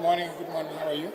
Good morning. Good morning. How are you?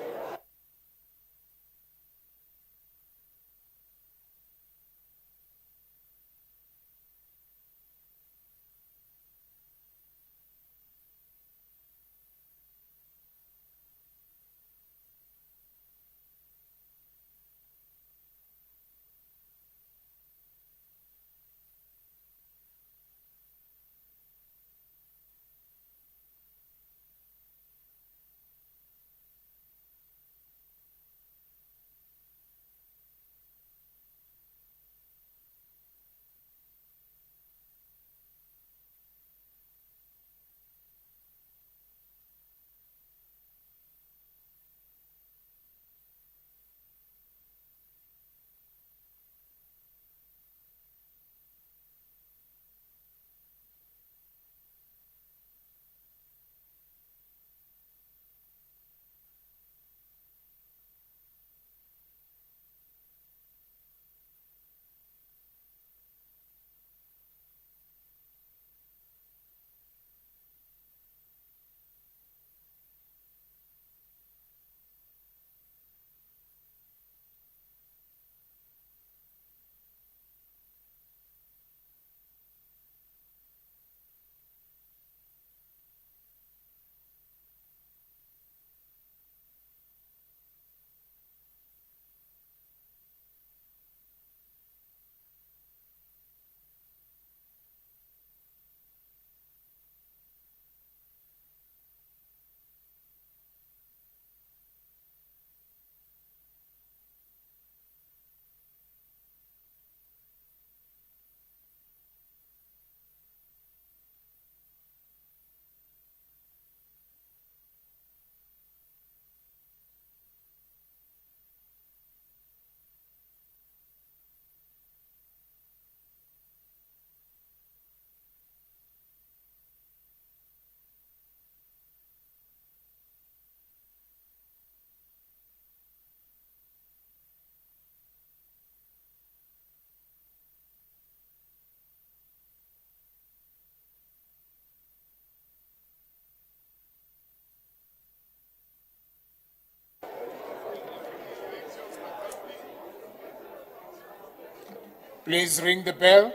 Please ring the bell.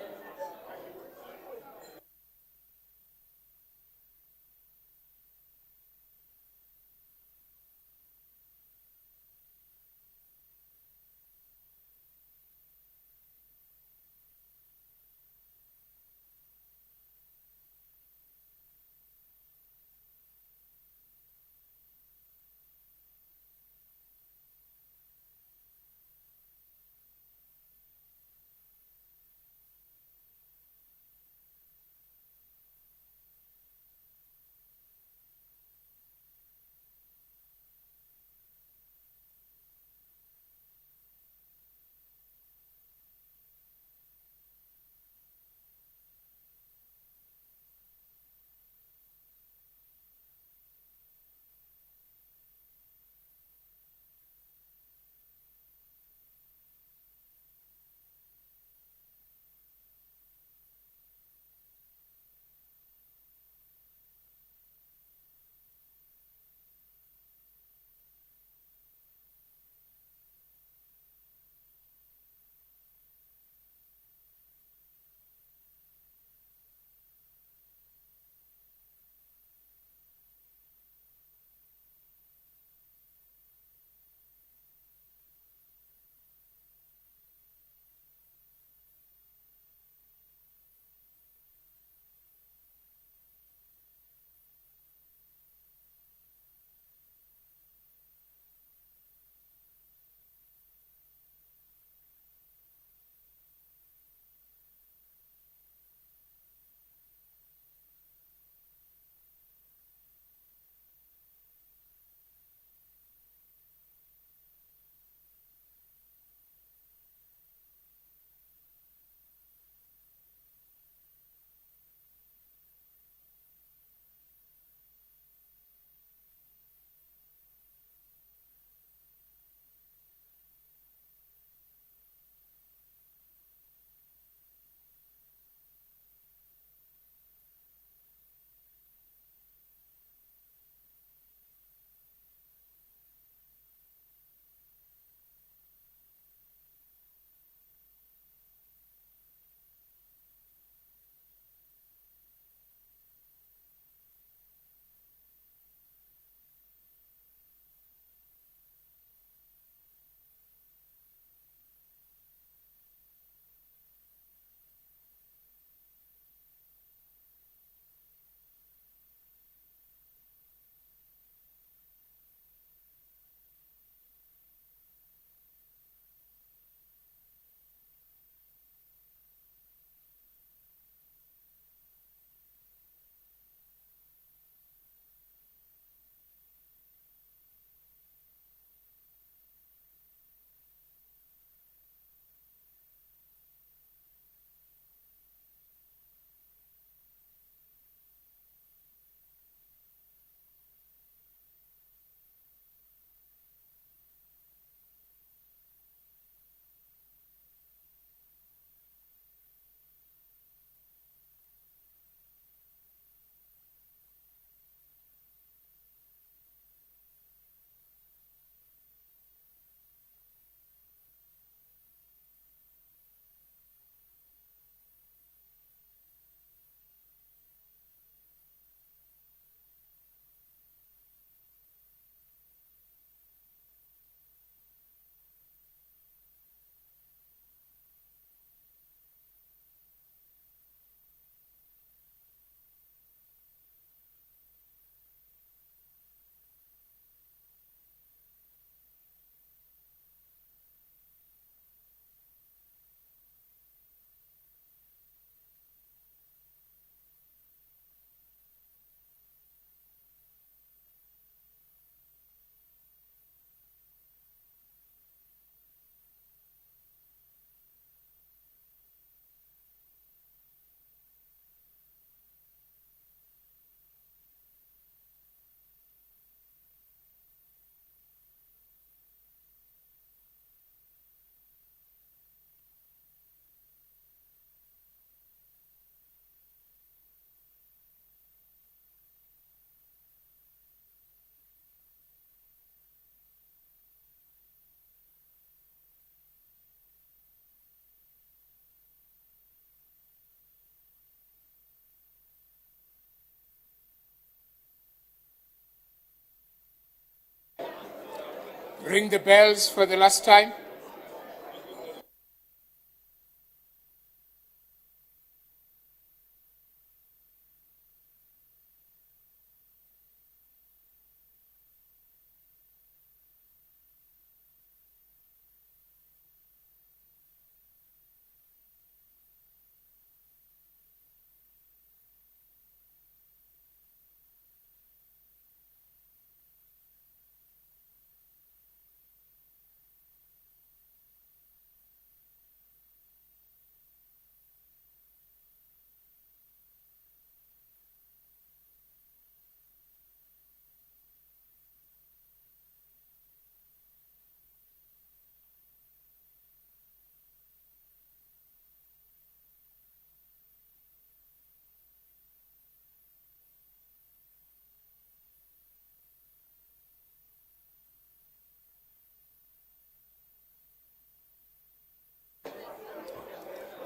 Ring the bells for the last time.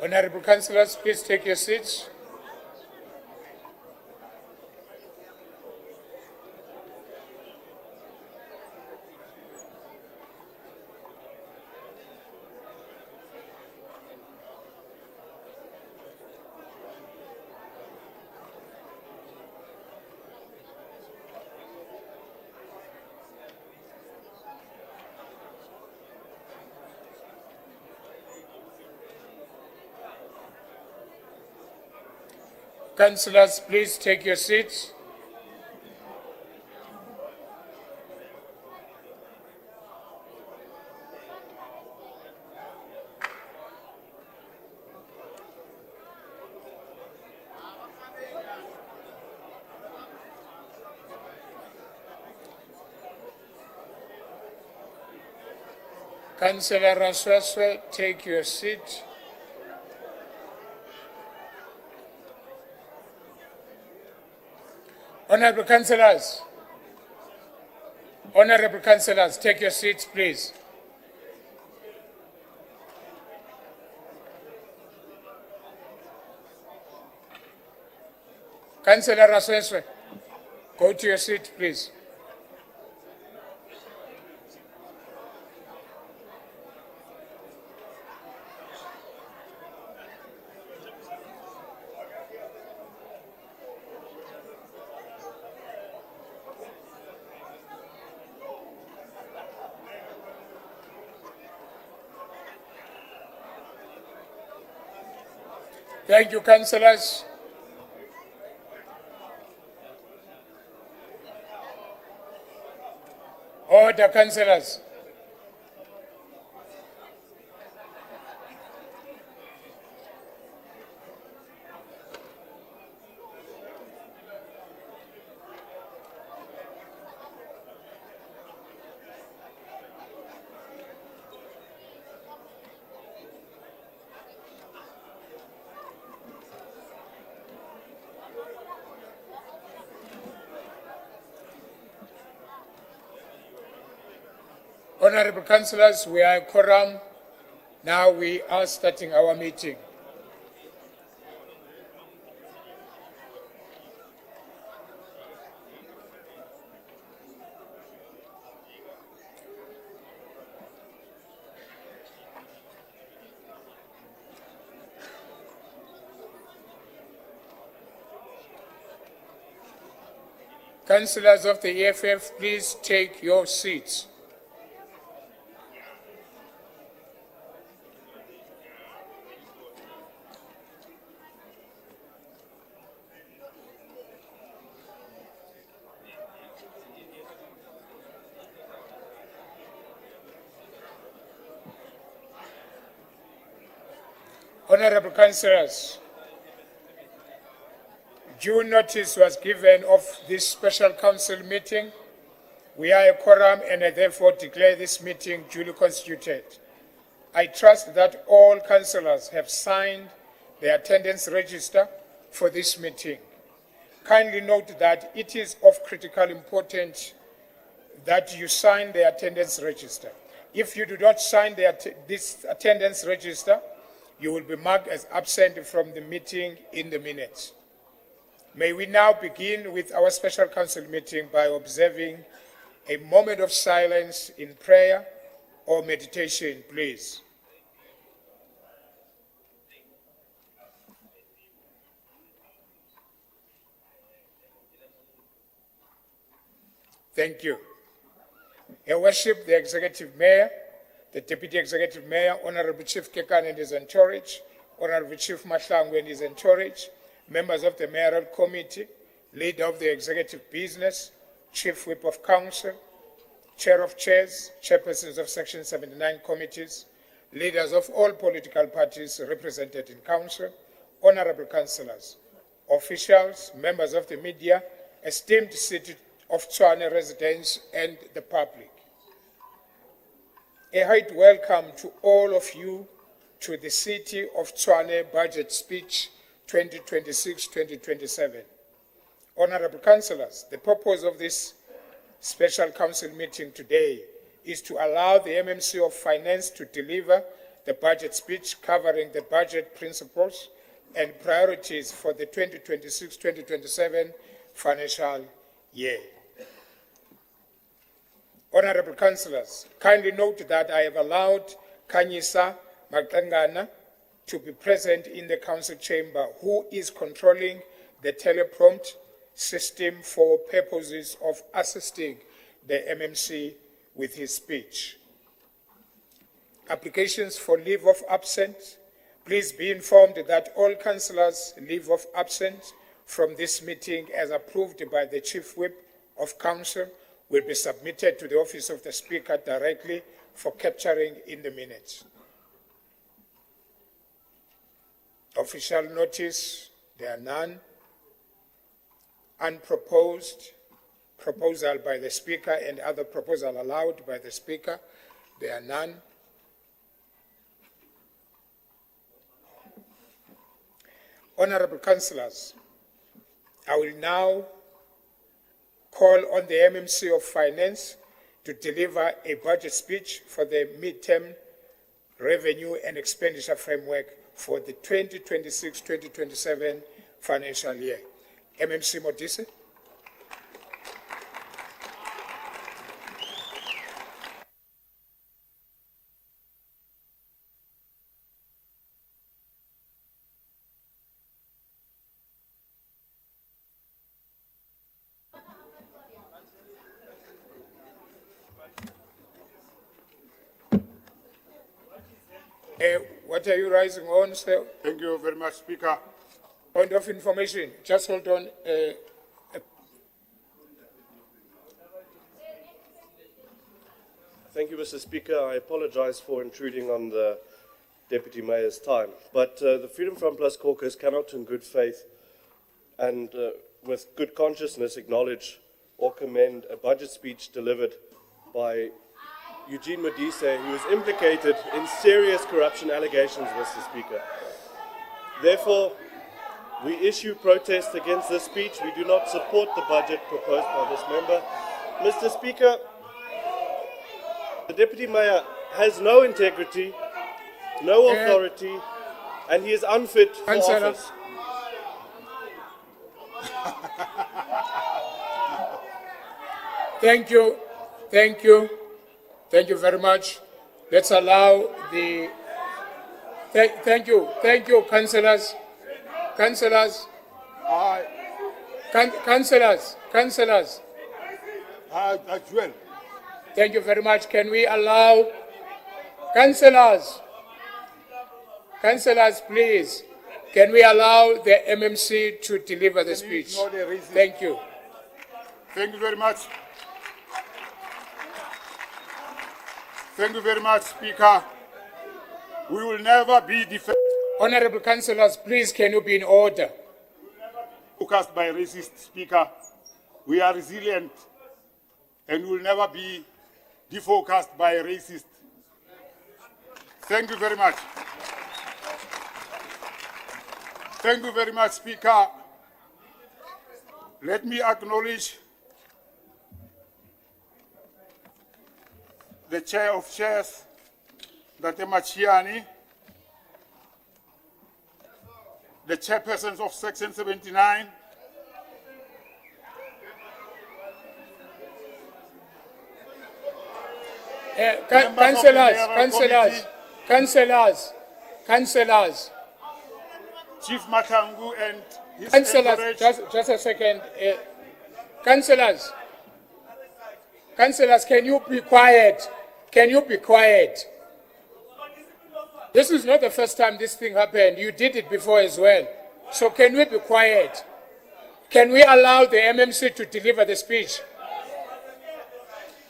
Honorable Councillors, please take your seats. Councillors, please take your seats. Councillor Rasweswe, take your seat. Honorable Councillors, take your seats, please. Councillor Rasweswe, go to your seat, please. Thank you, councillors. Order, councillors. Honorable councillors, we are a quorum. Now we are starting our meeting. Councillors of the EFF, please take your seats. Honorable councillors, due notice was given of this special council meeting. We are a quorum and I therefore declare this meeting duly constituted. I trust that all councillors have signed the attendance register for this meeting. Kindly note that it is of critical importance that you sign the attendance register. If you do not sign this attendance register, you will be marked as absent from the meeting in the minutes. May we now begin with our special council meeting by observing A moment of silence in prayer or meditation, please. Thank you. Your Worship, the Executive Mayor, the Deputy Executive Mayor, Honorable Chief Kekan and his entourage, Honorable Chief Mahlangu and his entourage, members of the Mayoral Committee, Leader of the Executive Business, Chief Whip of Council, Chair of Chairs, Chairpersons of Section 79 committees, leaders of all political parties represented in Council, Honorable Councillors, officials, members of the media, esteemed City of Tshwane residents and the public. A hearty welcome to all of you to the City of Tshwane Budget Speech 2026-2027. Honorable Councillors, the purpose of this Special Council meeting today is to allow the MMC of Finance to deliver the budget speech covering the budget principles and priorities for the 2026-2027 financial year. Honorable Councillors, kindly note that I have allowed Kanyisa Magangana to be present in the Council chamber, who is controlling the teleprompt system for purposes of assisting the MMC with his speech. Applications for leave of absence. Please be informed that all councillors' leave of absence from this meeting, as approved by the Chief Whip of Council, will be submitted to the Office of the Speaker directly for capturing in the minutes. Official notice, there are none. Unproposed proposal by the Speaker and other proposal allowed by the Speaker, there are none. Honorable Councillors, I will now call on the MMC of Finance to deliver a budget speech for the midterm revenue and expenditure framework for the 2026-2027 financial year. MMC Modise. What are you rising on, sir? Thank you very much, Speaker. Point of information, just hold on. Thank you, Mr. Speaker. I apologize for intruding on the Deputy Mayor's time, but the Freedom Front Plus caucus cannot in good faith and with good consciousness acknowledge or commend a budget speech delivered by Eugene Modise, who is implicated in serious corruption allegations, Mr. Speaker. Therefore, we issue protest against this speech. We do not support the budget proposed by this member. Mr. Speaker, the Deputy Mayor has no integrity, no authority, and he is unfit for office. Thank you. Thank you. Thank you very much. Let's allow the... Thank you, councillors. Councillors. Councillors. As well. Thank you very much. Can we allow... Councillors, please. Can we allow the MMC to deliver the speech? Thank you. Thank you very much. Thank you very much, Speaker. We will never be defended. Honorable councillors, please, can you be in order? Focused by racist, Speaker. We are resilient and will never be defocused by racist. Thank you very much. Thank you very much, Speaker. Let me acknowledge the Chair of Chairs, Dr. Machiani, the chairpersons of Section 79, Councillors, Chief Matangu and his councillors, entourage. just a second. Councillors, can you be quiet? Can you be quiet? This is not the first time this thing happened. You did it before as well. So can we be quiet? Can we allow the MMC to deliver the speech?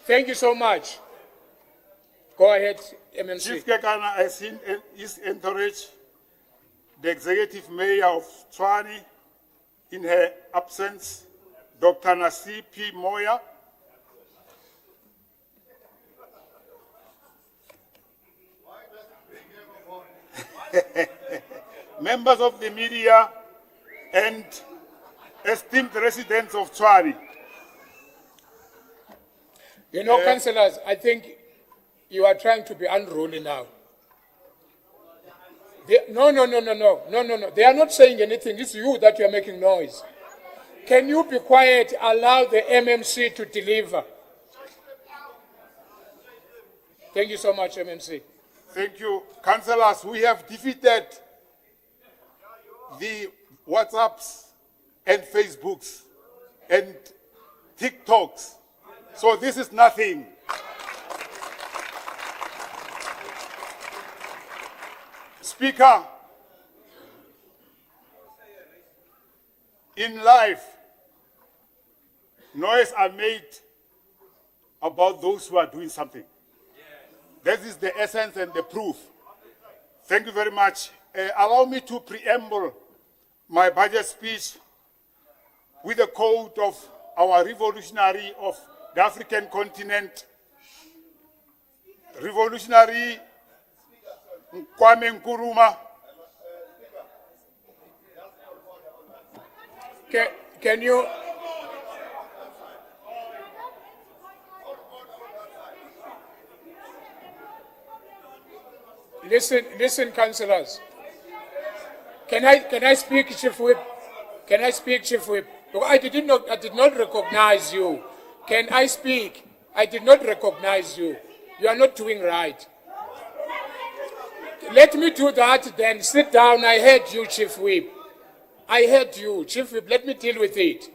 Thank you so much. Go ahead, MMC. Chief Kekana has seen his entourage, the executive mayor of Tshwane, in her absence, Dr. Nasi P. Moya, members of the media, and esteemed residents of Tshwane. You know, councillors, I think you are trying to be unruly now. No. They are not saying anything. It's you that you are making noise. Can you be quiet? Allow the MMC to deliver. Thank you so much, MMC. Thank you. Councillors, we have defeated the WhatsApps and Facebooks and TikToks. So this is nothing. Speaker, in life, noise are made about those who are doing something. That is the essence and the proof. Thank you very much. Allow me to preamble my budget speech with a quote of our revolutionary of the African continent, Revolutionary Kwame Nkrumah. Can you... Listen, councillors. Can I speak, Chief Whip? Can I speak, Chief Whip? I did not recognize you. Can I speak? I did not recognize you. You are not doing right. Let me do that, then sit down. I heard you, Chief Whip. I heard you. Chief Whip, let me deal with it.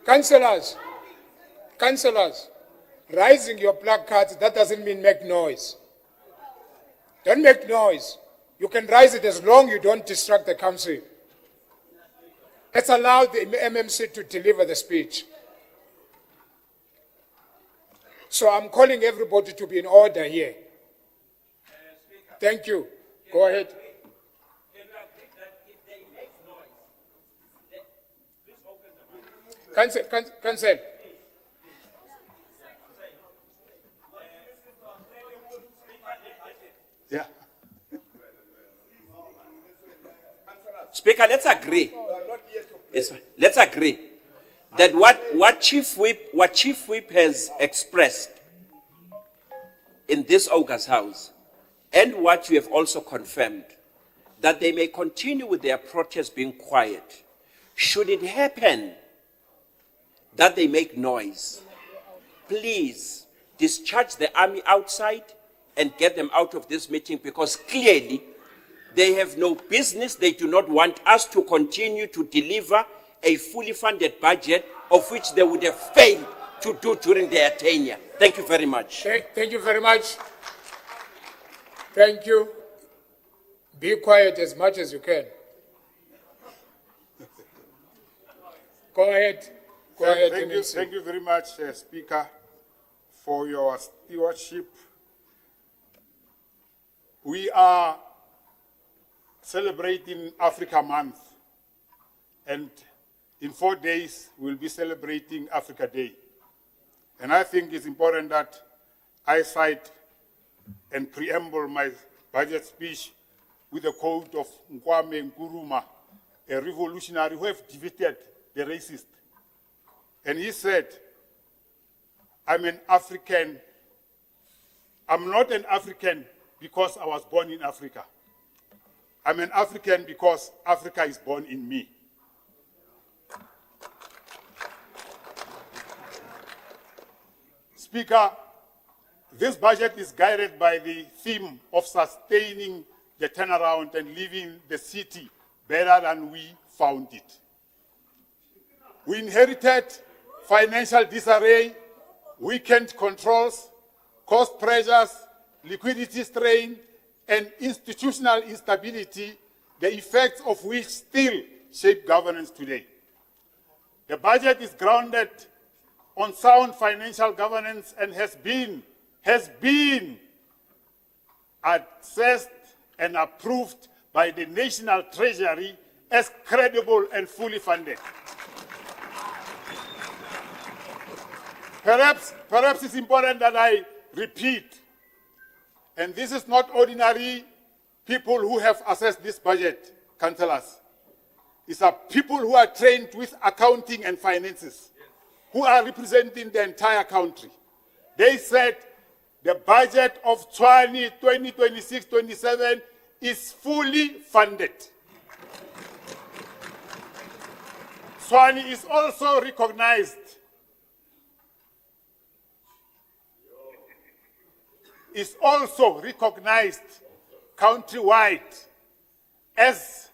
Councillors, raising your placards, that doesn't mean make noise. Don't make noise. You can raise it as long as you don't distract the council. Let's allow the MMC to deliver the speech. So I'm calling everybody to be in order here. Thank you. Go ahead. Cancel. Yeah. Speaker, let's agree. Yes, let's agree that what Chief Whip has expressed in this August House, and what you have also confirmed, that they may continue with their protest being quiet. Should it happen that they make noise, please discharge the army outside and get them out of this meeting, because clearly they have no business. They do not want us to continue to deliver a fully funded budget, of which they would have failed to do during their tenure. Thank you very much. Thank you very much. Thank you. Be quiet as much as you can. Go ahead. Thank you very much, Speaker, for your stewardship. We are celebrating Africa Month, and in 4 days we'll be celebrating Africa Day. And I think it's important that I cite and preamble my budget speech with a quote of Kwame Nkrumah, a revolutionary who have defeated the racist. And he said, I'm an African. I'm not an African because I was born in Africa. I'm an African because Africa is born in me. Speaker, This budget is guided by the theme of sustaining the turnaround and leaving the city better than we found it. We inherited financial disarray, weakened controls, cost pressures, liquidity strain, and institutional instability, the effects of which still shape governance today. The budget is grounded on sound financial governance and has been assessed and approved by the National Treasury as credible and fully funded. Perhaps it's important that I repeat, and this is not ordinary people who have assessed this budget, councillors. These are people who are trained with accounting and finances, who are representing the entire country. They said the budget of 2026-27 is fully funded. Tshwane is also recognized countrywide as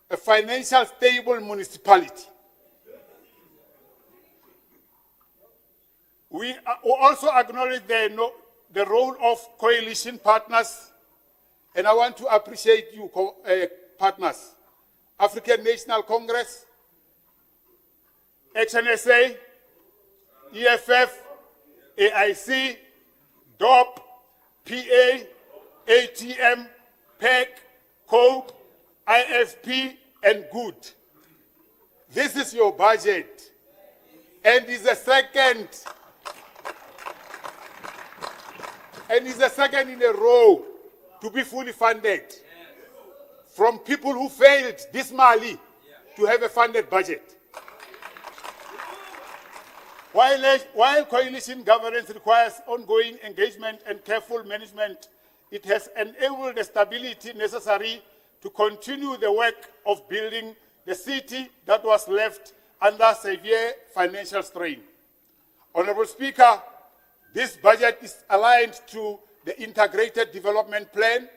a financial stable municipality. We also acknowledge the role of coalition partners, and I want to appreciate you, partners. African National Congress, HNSA, EFF, AIC, DOP, PA, ATM, PEC, COPE, IFP, and GOOD. This is your budget, and is the second in a row to be fully funded from people who failed dismally to have a funded budget. While coalition governance requires ongoing engagement and careful management, it has enabled the stability necessary to continue the work of building the city that was left under severe financial strain. Honourable Speaker, this budget is aligned to the Integrated Development Plan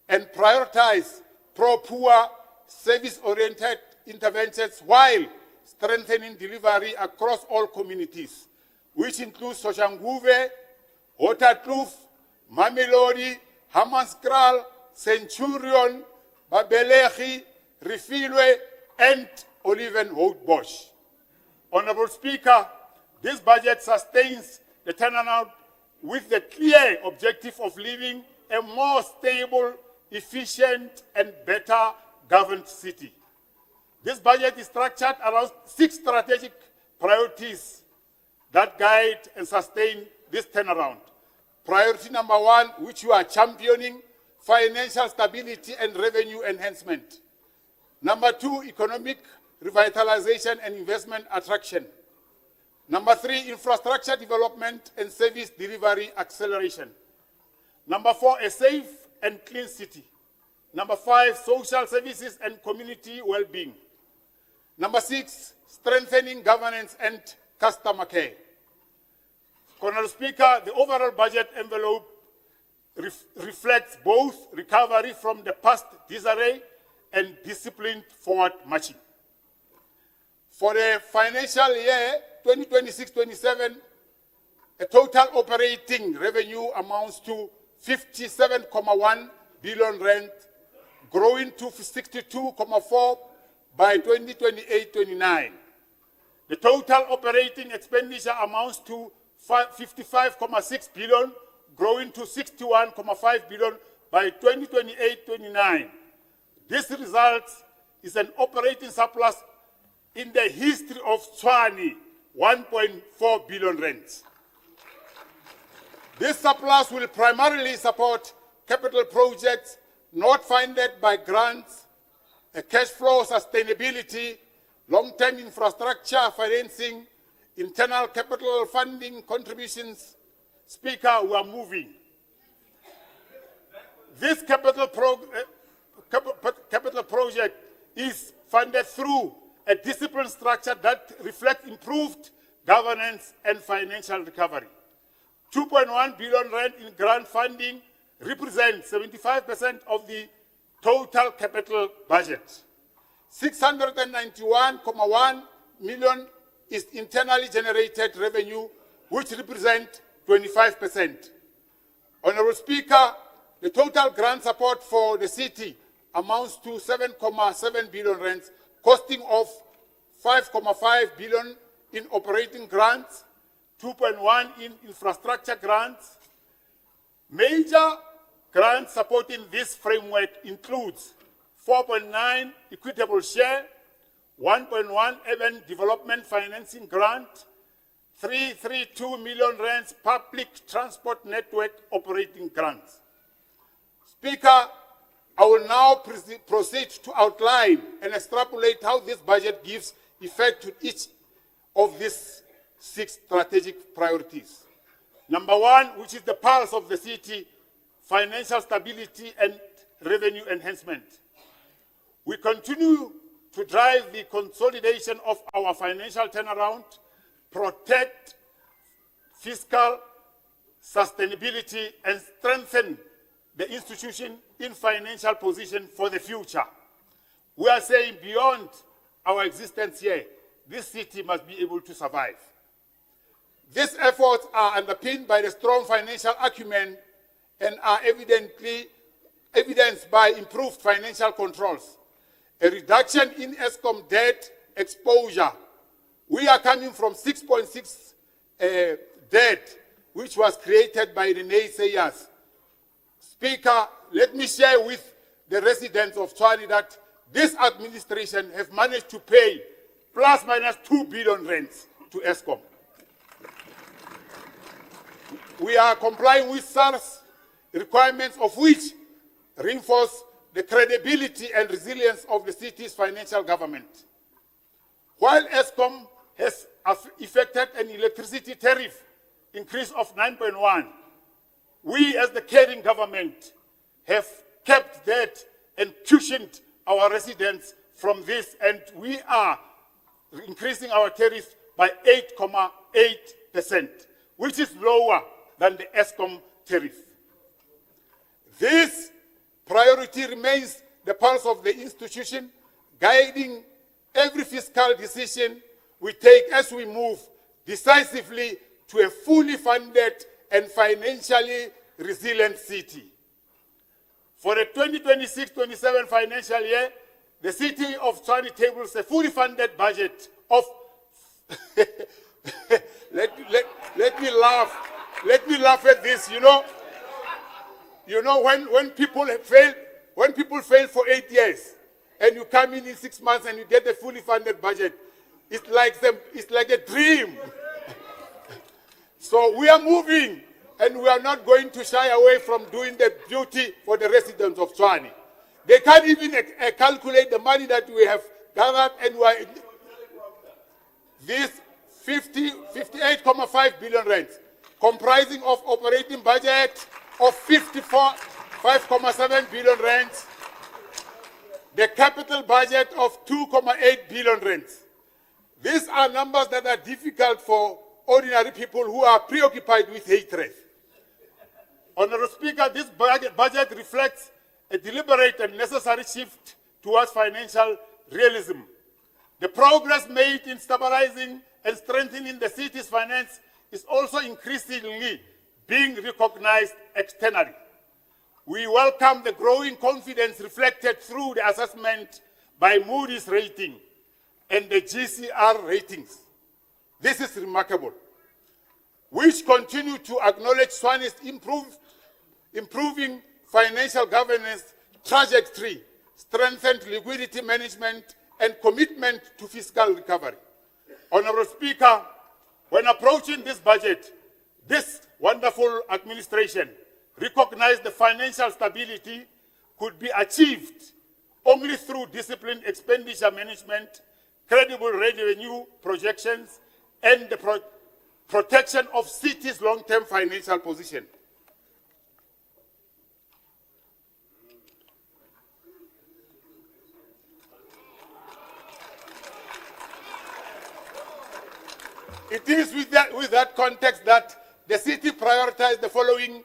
and prioritizes pro-poor, service-oriented interventions while strengthening delivery across all communities, which includes Soshanguve, Hotakloof, Mamelodi, Hammanskraal, Centurion, Babelegi, Refilwe, and Olivenhoutbosch. Honourable Speaker, this budget sustains the turnaround with the clear objective of leaving a more stable, efficient, and better governed city. This budget is structured around 6 strategic priorities that guide and sustain this turnaround. Priority number 1, which you are championing, financial stability and revenue enhancement. Number 2, economic revitalization and investment attraction. Number 3, infrastructure development and service delivery acceleration. Number 4, a safe and clean city. Number 5, social services and community well-being. Number 6, strengthening governance and customer care. Honourable Speaker, the overall budget envelope reflects both recovery from the past disarray and disciplined forward marching. For the financial year 2026-27, a total operating revenue amounts to 57.1 billion rand, growing to 62.4 by 2028-29. The total operating expenditure amounts to 55.6 billion, growing to 61.5 billion by 2028-29. This result is an operating surplus in the history of Tshwane, 1.4 billion rands. This surplus will primarily support capital projects not funded by grants, cash flow sustainability, long-term infrastructure financing, internal capital funding contributions. Speaker, we are moving. This capital project is funded through a disciplined structure that reflects improved governance and financial recovery. 2.1 billion rand in grant funding represents 75% of the total capital budget. 691.1 million is internally generated revenue, which represents 25%. Honorable Speaker, the total grant support for the city amounts to 7.7 billion rands, costing of 5.5 billion in operating grants, 2.1 in infrastructure grants. Major grants supporting this framework includes 4.9 equitable share, 1.1 urban development financing grant, 332 million rands public transport network operating grants. Speaker, I will now proceed to outline and extrapolate how this budget gives effect to each of these 6 strategic priorities. Number 1, which is the pulse of the city, financial stability and revenue enhancement. We continue to drive the consolidation of our financial turnaround, protect fiscal sustainability, and strengthen the institution in financial position for the future. We are saying beyond our existence here, this city must be able to survive. These efforts are underpinned by the strong financial acumen and are evidenced by improved financial controls, a reduction in Eskom debt exposure. We are coming from 6.6 debt, which was created by the naysayers. Speaker, let me share with the residents of Tshwane that this administration have managed to pay plus minus 2 billion rands to Eskom. We are complying with SARS requirements, of which reinforce the credibility and resilience of the city's financial government. While Eskom has effected an electricity tariff increase of 9.1, we as the caring government have kept that and cushioned our residents from this, and we are increasing our tariff by 8.8%, which is lower than the Eskom tariff. This priority remains the pulse of the institution, guiding every fiscal decision we take as we move decisively to a fully funded and financially resilient city. For the 2026-27 financial year, the city of Tshwane tables a fully funded budget of let me laugh at this. When people fail for 8 years and you come in 6 months and you get a fully funded budget, it's like a dream. So we are moving, and we are not going to shy away from doing the duty for the residents of Tshwane. They can't even calculate the money that we have gathered, and we are this 58.5 billion rands, comprising of operating budget of 5.7 billion rands, the capital budget of 2.8 billion rands. These are numbers that are difficult for ordinary people who are preoccupied with hatred. Honourable Speaker, this budget reflects a deliberate and necessary shift towards financial realism. The progress made in stabilizing and strengthening the city's finance is also increasingly being recognized externally. We welcome the growing confidence reflected through the assessment by Moody's rating and the GCR ratings. This is remarkable, which continue to acknowledge Tshwane's improving financial governance trajectory, strengthened liquidity management, and commitment to fiscal recovery. Honourable Speaker, when approaching this budget, this wonderful administration recognized the financial stability could be achieved only through disciplined expenditure management, credible revenue projections, and the protection of city's long-term financial position. It is with that context that the city prioritized the following: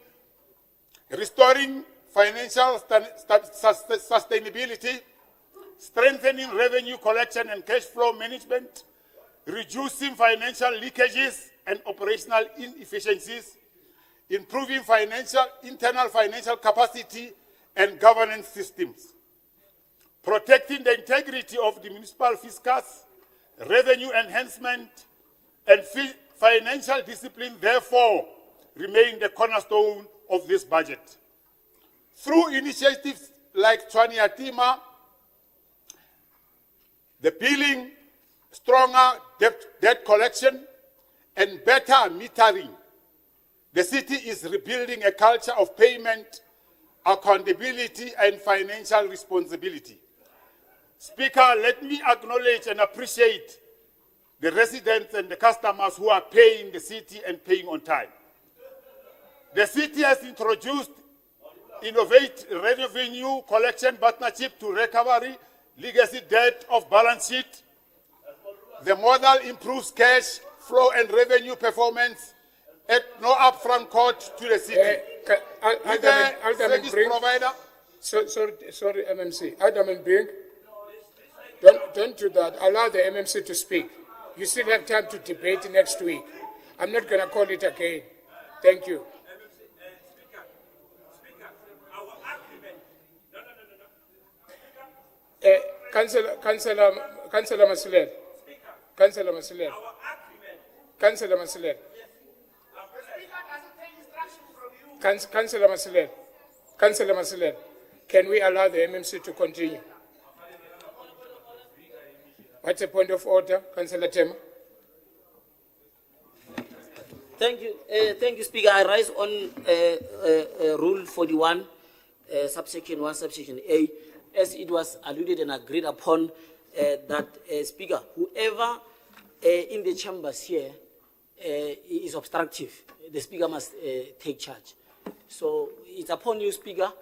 restoring financial sustainability, strengthening revenue collection and cash flow management, reducing financial leakages and operational inefficiencies, improving internal financial capacity and governance systems, protecting the integrity of the municipal fiscus, revenue enhancement, and financial discipline, therefore, remain the cornerstone of this budget. Through initiatives like Tshwane Yatima, the billing, stronger debt collection, and better metering, the city is rebuilding a culture of payment, accountability, and financial responsibility. Speaker, let me acknowledge and appreciate the residents and the customers who are paying the city and paying on time. The city has introduced innovative revenue collection partnership to recovery legacy debt of balance sheet. The model improves cash flow and revenue performance at no upfront cost to the city. Service provider. Sorry, MMC. Alderman Bing, don't do that. Allow the MMC to speak. You still have time to debate next week. I'm not going to call it again. Thank you. Councillor Masilela. Councillor Masilela. Councillor Masilela. Councillor Masilela. Councillor Masilela. Can we allow the MMC to continue? What's the point of order, Councillor Tema? Thank you, Speaker. I rise on Rule 41, subsection 1, subsection A, as it was alluded and agreed upon that, Speaker, whoever in the chambers here is obstructive, the Speaker must take charge. So it's upon you, Speaker,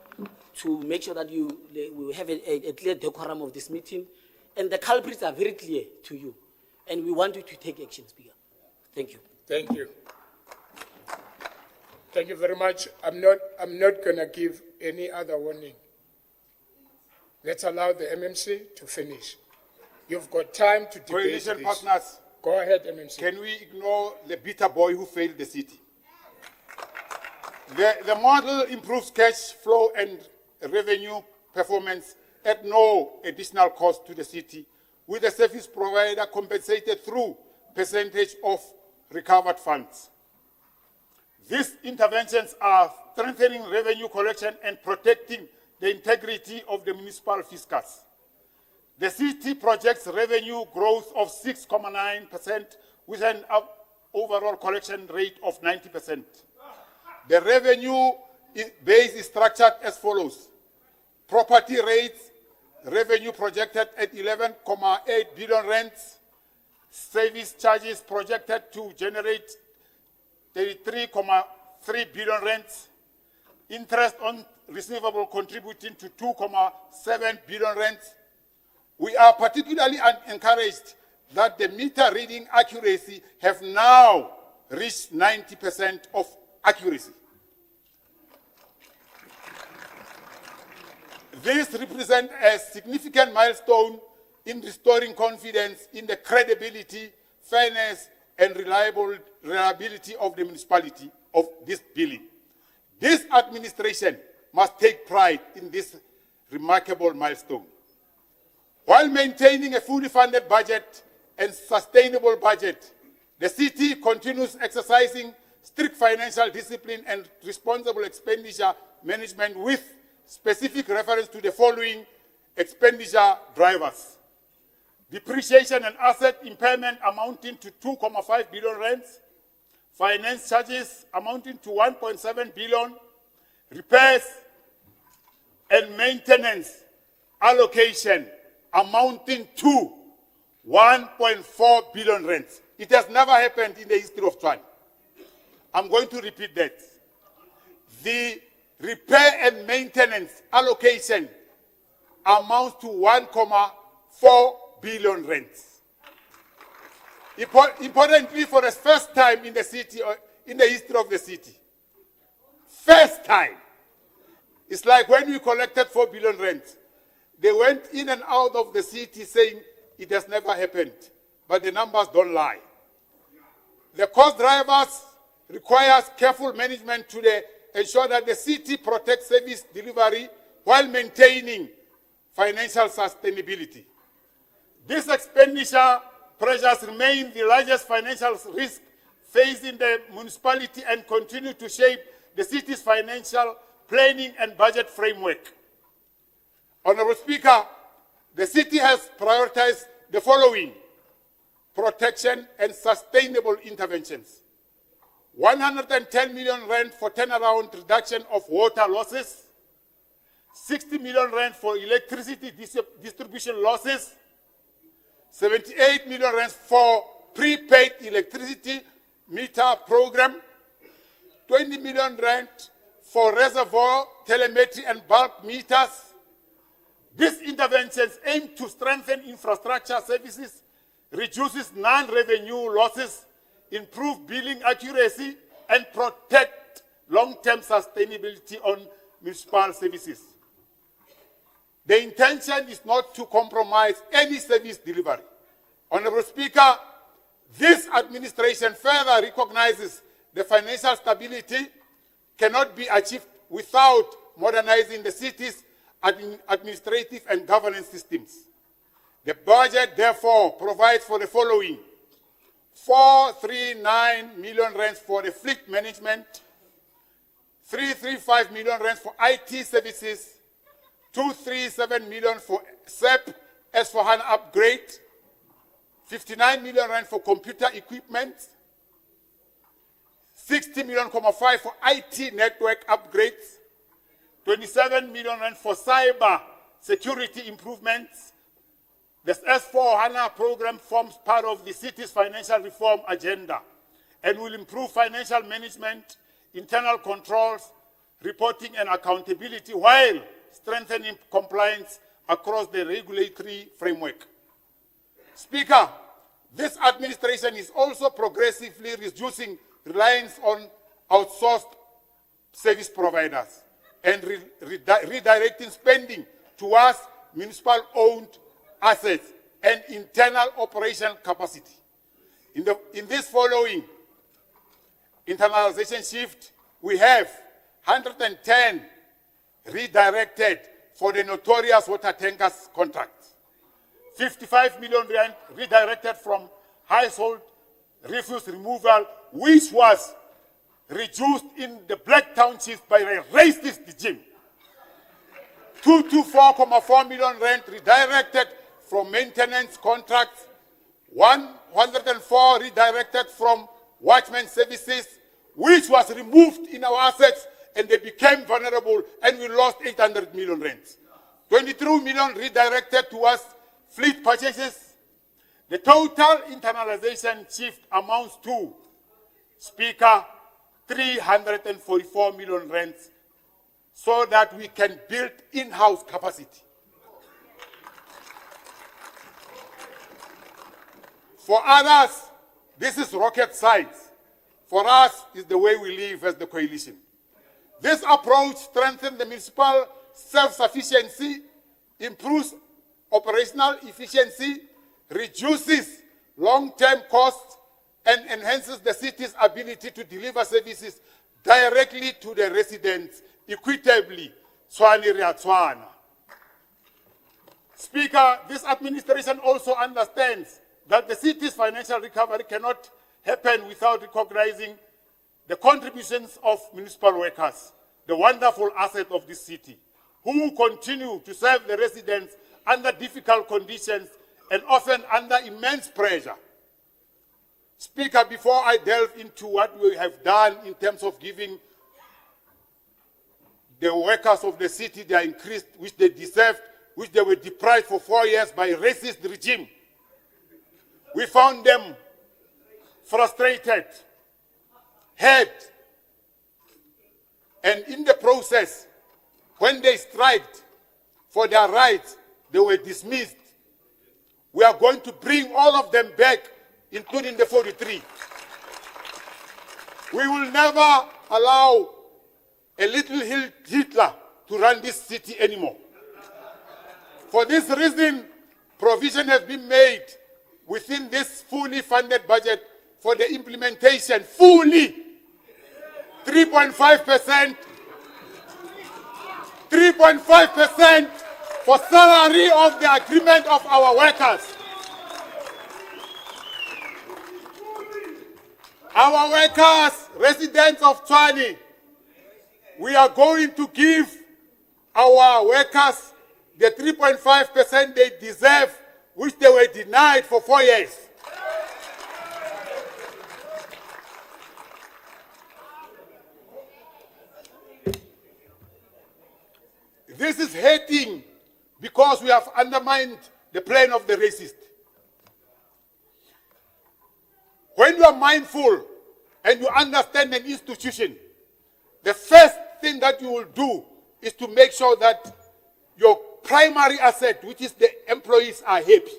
to make sure that we have a clear decorum of this meeting, and the culprits are very clear to you, and we want you to take action, Speaker. Thank you. Thank you. Thank you very much. I'm not going to give any other warning. Let's allow the MMC to finish. You've got time to debate Coalition this. partners, Go ahead, MMC. can we ignore the bitter boy who failed the city? The model improves cash flow and revenue performance at no additional cost to the city, with the service provider compensated through percentage of recovered funds. These interventions are strengthening revenue collection and protecting the integrity of the municipal fiscus. The city projects revenue growth of 6.9% with an overall collection rate of 90%. The revenue base is structured as follows: property rates, revenue projected at 11.8 billion rands, service charges projected to generate 33.3 billion rands, interest on receivable contributing to 2.7 billion rands. We are particularly encouraged that the meter reading accuracy have now reached 90% of accuracy. This represents a significant milestone in restoring confidence in the credibility, fairness, and reliability of the municipality of this billing. This administration must take pride in this remarkable milestone. While maintaining a fully funded budget and sustainable budget, the city continues exercising strict financial discipline and responsible expenditure management with specific reference to the following expenditure drivers: depreciation and asset impairment amounting to 2.5 billion rands, finance charges amounting to 1.7 billion, repairs and maintenance allocation amounting to 1.4 billion rands. It has never happened in the history of Tshwane. I'm going to repeat that. The repair and maintenance allocation amounts to 1.4 billion rands. Importantly, for the first time in the city in the history of the city. First time. It's like when we collected 4 billion rent. They went in and out of the city saying it has never happened. But the numbers don't lie. The cost drivers requires careful management to ensure that the city protects service delivery while maintaining financial sustainability. These expenditure pressures remain the largest financial risk facing the municipality and continue to shape the city's financial planning and budget framework. Honorable Speaker, the city has prioritized the following: protection and sustainable interventions. 110 million rand for turnaround reduction of water losses, 60 million rand for electricity distribution losses, 78 million rand for prepaid electricity meter program, 20 million rand for reservoir telemetry and bulk meters. These interventions aim to strengthen infrastructure services, reduces non-revenue losses, improve billing accuracy, and protect long-term sustainability on municipal services. The intention is not to compromise any service delivery. Honorable Speaker, this administration further recognizes the financial stability cannot be achieved without modernizing the city's administrative and governance systems. The budget, therefore, provides for the following: 439 million rand for the fleet management, 335 million rand for IT services, 237 million for SAP S4HANA upgrade, 59 million rand for computer equipment, 60 million, 5 for IT network upgrades, 27 million rand for cyber security improvements. The S4HANA program forms part of the city's financial reform agenda and will improve financial management, internal controls, reporting and accountability while strengthening compliance across the regulatory framework. Speaker, this administration is also progressively reducing reliance on outsourced service providers and redirecting spending towards municipal-owned assets and internal operation capacity. In this following internalization shift, we have 110 redirected for the notorious water tankers contracts, 55 million rand redirected from household refuse removal, which was reduced in the black townships by a racist regime. 224.4 million rand redirected from maintenance contracts, 104 redirected from watchman services, which was removed in our assets and they became vulnerable and we lost 800 million rand. 22 million redirected towards fleet purchases. The total internalization shift amounts to, Speaker, 344 million rand so that we can build in-house capacity. For others, this is rocket science. For us, it's the way we live as the coalition. This approach strengthens the municipal self-sufficiency, improves operational efficiency, reduces long-term costs, and enhances the city's ability to deliver services directly to the residents, equitably, Tshwane rea Tshwana. Speaker, this administration also understands that the city's financial recovery cannot happen without recognizing the contributions of municipal workers, the wonderful asset of this city, who continue to serve the residents under difficult conditions and often under immense pressure. Speaker, before I delve into what we have done in terms of giving the workers of the city their increase which they deserved, which they were deprived for 4 years by a racist regime, we found them frustrated, hurt, and in the process, when they strived for their rights, they were dismissed. We are going to bring all of them back, including the 43. We will never allow a little Hitler to run this city anymore. For this reason, provision has been made within this fully funded budget for the implementation, fully, 3.5%, 3.5% for salary of the agreement of our workers. Our workers, residents of Tshwane, we are going to give our workers the 3.5% they deserve, which they were denied for 4 years. This is hating because we have undermined the plan of the racist. When you are mindful and you understand an institution, the first thing that you will do is to make sure that your primary asset, which is the employees, are happy.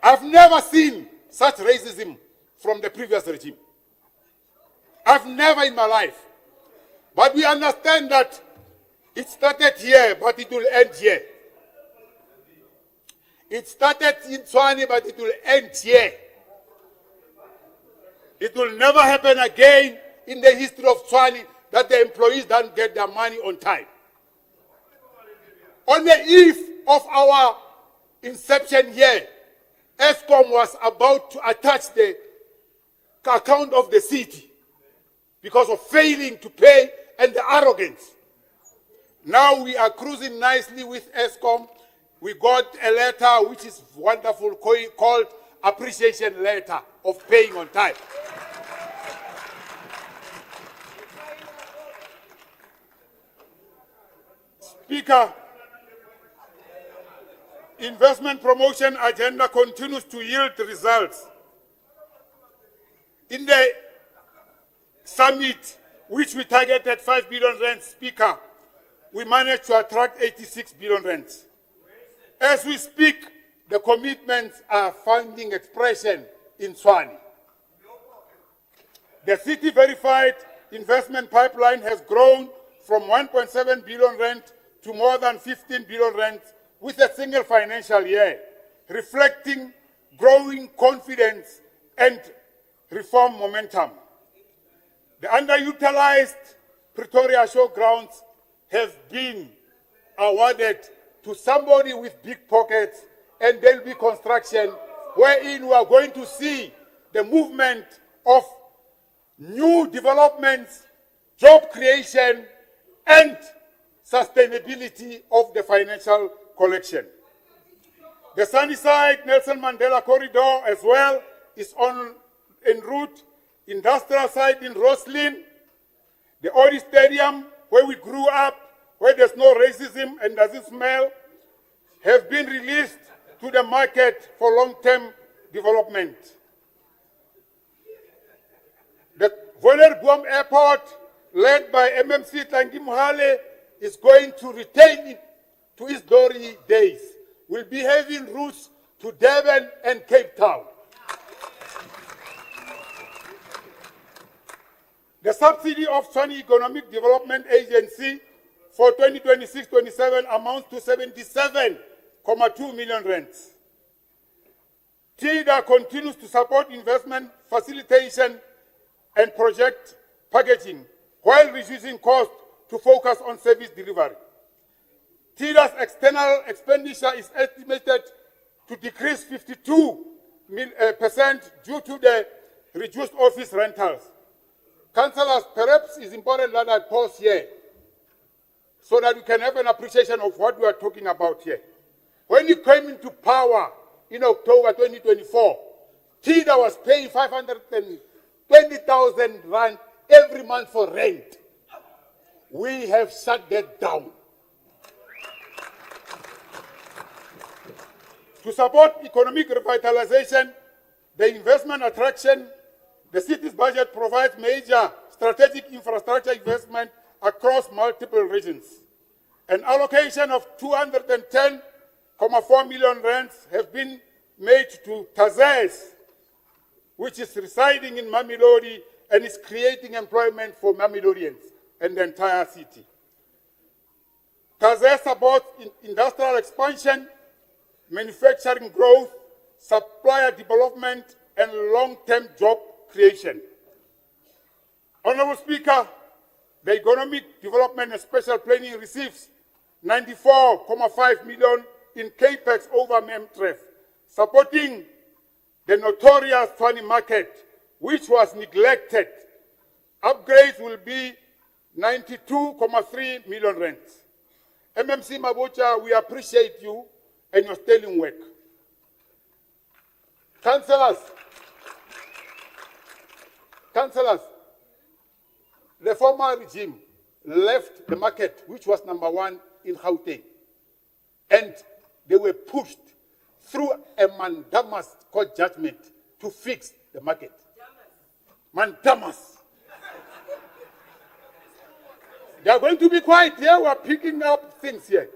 I've never seen such racism from the previous regime. I've never in my life. But we understand that it started here, but it will end here. It started in Tshwane, but it will end here. It will never happen again in the history of Tshwane that the employees don't get their money on time. On the eve of our inception here, Eskom was about to attach the account of the city because of failing to pay and the arrogance. Now we are cruising nicely with Eskom. We got a letter which is wonderful called appreciation letter of paying on time. Speaker, investment promotion agenda continues to yield results. In the summit, which we targeted 5 billion rand, Speaker, we managed to attract 86 billion rand. As we speak, the commitments are finding expression in Tshwane. The city verified investment pipeline has grown from 1.7 billion rand to more than 15 billion rand with a single financial year, reflecting growing confidence and reform momentum. The underutilized Pretoria showgrounds have been awarded to somebody with big pockets, and there'll be construction wherein we are going to see the movement of new developments, job creation, and sustainability of the financial collection. The Sunnyside Nelson Mandela corridor as well is en route. Industrial site in Roslyn, the Odi Stadium where we grew up, where there's no racism and doesn't smell, have been released to the market for long-term development. The Vuilerboom Airport, led by MMC Tlangi Mohale, is going to retain it to its glory days. We'll be having routes to Durban and Cape Town. The subsidy of Tshwane Economic Development Agency for 2026-27 amounts to 77.2 million rands. TIDA continues to support investment facilitation and project packaging while reducing costs to focus on service delivery. TIDA's external expenditure is estimated to decrease 52% due to the reduced office rentals. Councillors, perhaps it's important that I pause here so that we can have an appreciation of what we are talking about here. When you came into power in October 2024, TIDA was paying 520,000 rand every month for rent. We have shut that down. To support economic revitalization, the investment attraction, the city's budget provides major strategic infrastructure investment across multiple regions. An allocation of 210.4 million rands have been made to TAZES, which is residing in Mamelodi and is creating employment for Mamelodians and the entire city. TAZE supports industrial expansion, manufacturing growth, supplier development, and long-term job creation. Honorable Speaker, the Economic Development and Special Planning receives 94.5 million in capex over MEMTREF, supporting the notorious Tshwane market, which was neglected. Upgrades will be 92.3 million rands. MMC Mabocha, we appreciate you and your sterling work. Councillors, the former regime left the market, which was #1 in Gauteng, and they were pushed through a mandamus court judgment to fix the market. Mandamus. They are going to be quiet here. We are picking up things here.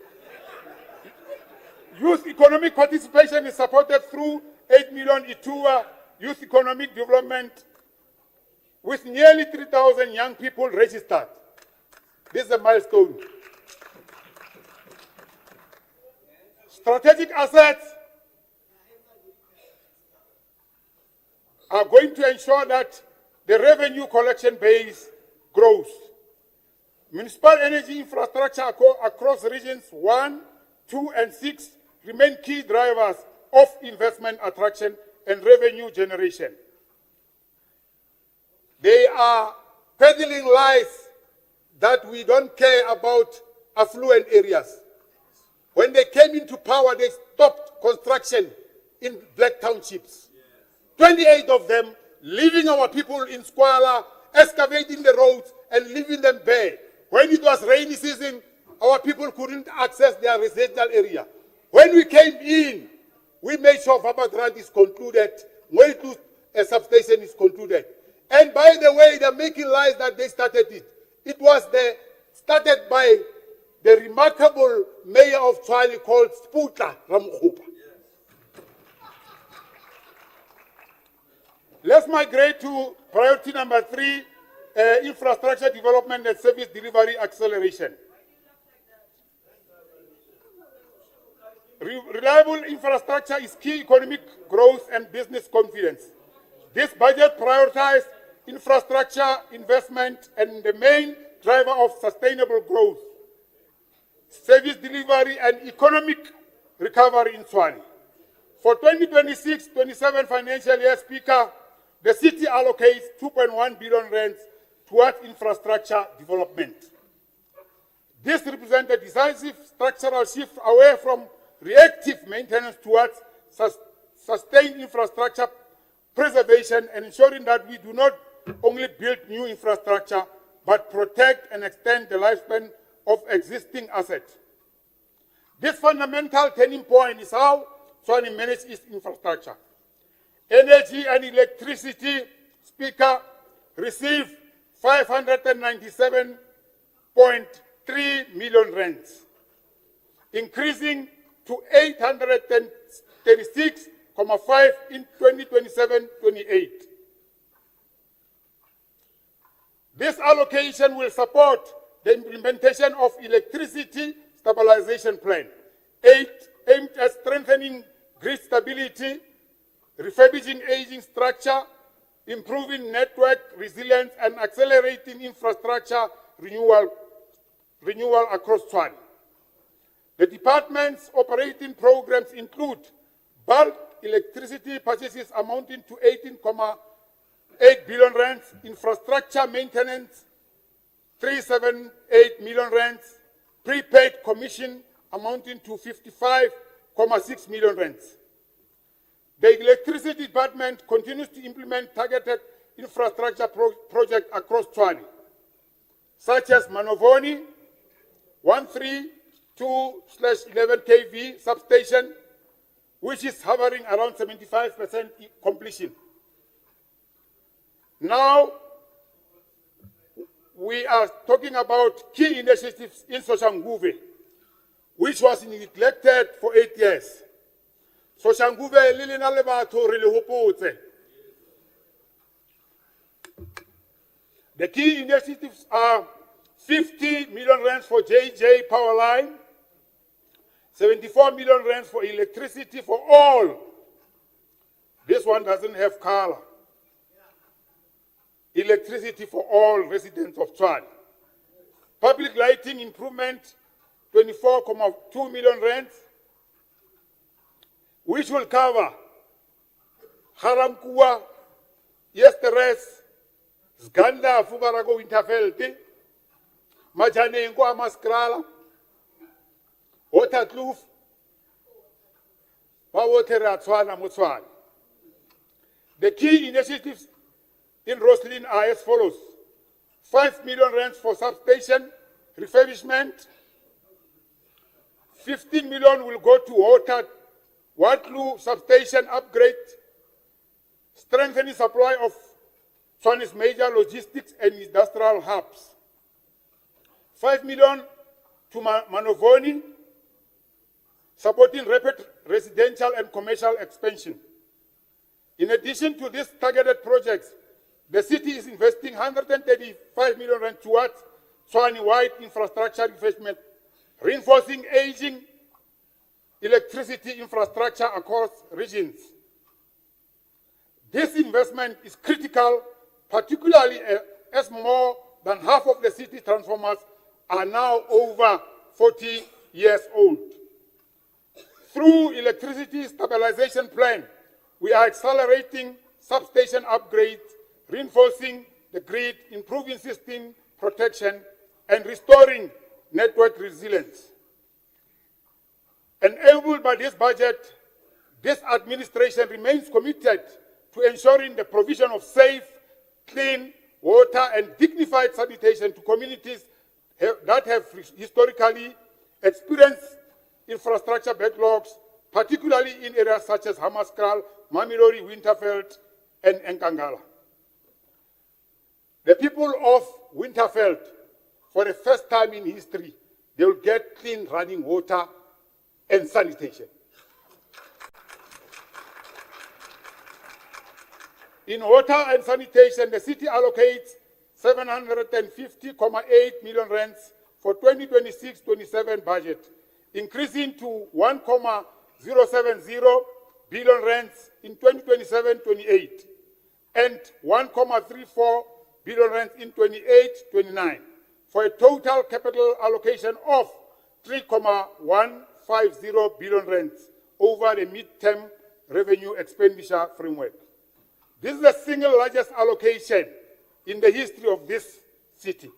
Youth economic participation is supported through 8 million Itua youth economic development with nearly 3,000 young people registered. This is a milestone. Strategic assets are going to ensure that the revenue collection base grows. Municipal energy infrastructure across regions 1, 2, and 6 remain key drivers of investment attraction and revenue generation. They are peddling lies that we don't care about affluent areas. When they came into power, they stopped construction in black townships. 28 of them, leaving our people in squalor, excavating the roads and leaving them bare. When it was rainy season, our people couldn't access their residential area. When we came in, we made sure Papa Grant is concluded, way to a substation is concluded. And by the way, they're making lies that they started it. It was started by the remarkable mayor of Tshwane called Sputla Ramokgopa. Let's migrate to priority #3, infrastructure development and service delivery acceleration. Reliable infrastructure is key economic growth and business confidence. This budget prioritizes infrastructure investment and the main driver of sustainable growth, service delivery and economic recovery in Tshwane. For 2026-27 financial year, Speaker, the city allocates 2.1 billion rands towards infrastructure development. This represents a decisive structural shift away from reactive maintenance towards sustained infrastructure preservation and ensuring that we do not only build new infrastructure, but protect and extend the lifespan of existing assets. This fundamental turning point is how Tshwane manages its infrastructure. Energy and electricity, Speaker, receive 597.3 million rands, increasing to 836.5 in 2027-28. This allocation will support the implementation of electricity stabilization plan, aimed at strengthening grid stability, refurbishing aging structure, improving network resilience, and accelerating infrastructure renewal across Tshwane. The department's operating programs include bulk electricity purchases amounting to 18.8 billion rands, infrastructure maintenance 378 million rands, prepaid commission amounting to 55.6 million rands. The electricity department continues to implement targeted infrastructure projects across Tshwane, such as Manovoni 132/11 kV substation, which is hovering around 75% completion. Now, we are talking about key initiatives in Soshanguve, which was neglected for 8 years. Soshanguve lilina le batho re le hopotse. The key initiatives are 50 million rands for JJ power line, 74 million rands for electricity for all. This one doesn't have color. Electricity for all residents of Tshwane. Public lighting improvement, 24.2 million rands, which will cover Haramkua, Yesteres, Zganda, Fubarago, Winterveld, Majanengo, Amaskrala, Otakloof, Wawotera, Tshwane, Motswane. The key initiatives in Roslyn are as follows: 5 million rands for substation refurbishment, 15 million will go to Waterloo substation upgrade, strengthening supply of Tshwane's major logistics and industrial hubs. 5 million to Manovoni, supporting rapid residential and commercial expansion. In addition to these targeted projects, the city is investing 135 million rand towards Tshwane-wide infrastructure investment, reinforcing aging electricity infrastructure across regions. This investment is critical, particularly as more than half of the city transformers are now over 40 years old. Through electricity stabilization plan, we are accelerating substation upgrades, reinforcing the grid, improving system protection, and restoring network resilience. Enabled by this budget, this administration remains committed to ensuring the provision of safe, clean water and dignified sanitation to communities that have historically experienced infrastructure backlogs, particularly in areas such as Hammarskraal, Mamelodi, Winterveld, and Nkangala. The people of Winterveld, for the first time in history, they will get clean running water and sanitation. In water and sanitation, the city allocates 750.8 million rands for 2026-27 budget, increasing to 1.070 billion rands in 2027-28 and 1.34 billion rands in 28-29 for a total capital allocation of 3.150 billion rands over the mid-term revenue expenditure framework. This is the single largest allocation in the history of this city.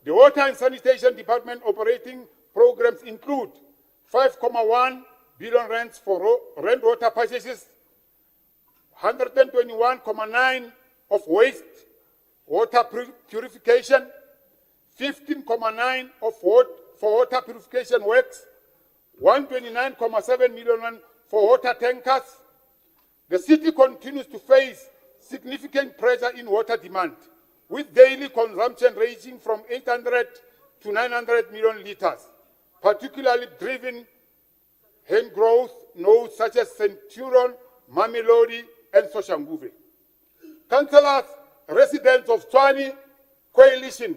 The Water and Sanitation Department operating programs include 5.1 billion rands for rainwater purchases, 121.9 of waste water purification, 15.9 for water purification works, 129.7 million for water tankers. The city continues to face significant pressure in water demand, with daily consumption ranging from 800 to 900 million liters, particularly driven hand growth nodes such as Centurion, Mamelodi, and Soshanguve. Councillors, residents of Tshwane Coalition,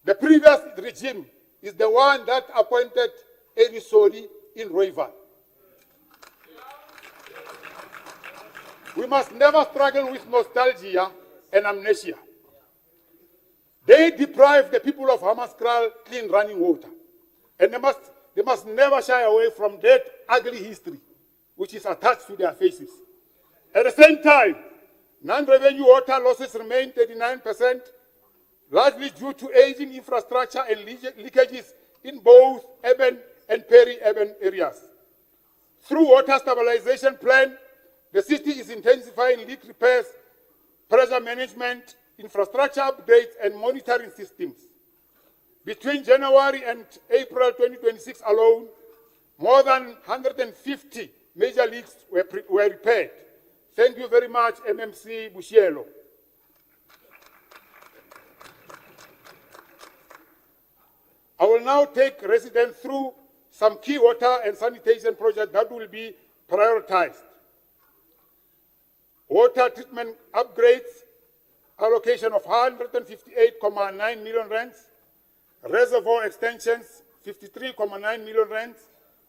the previous regime is the one that appointed Elisoli in Rooival. We must never struggle with nostalgia and amnesia. They deprive the people of Hammarskraal clean running water. And they must never shy away from that ugly history which is attached to their faces. At the same time, non-revenue water losses remain 39%, largely due to aging infrastructure and leakages in both urban and peri-urban areas. Through water stabilization plan, the city is intensifying leak repairs, pressure management, infrastructure upgrades, and monitoring systems. Between January and April 2026 alone, more than 150 major leaks were repaired. Thank you very much, MMC Bushielo. I will now take residents through some key water and sanitation projects that will be prioritized. Water treatment upgrades allocation of 158.9 million rands, reservoir extensions 53.9 million rands,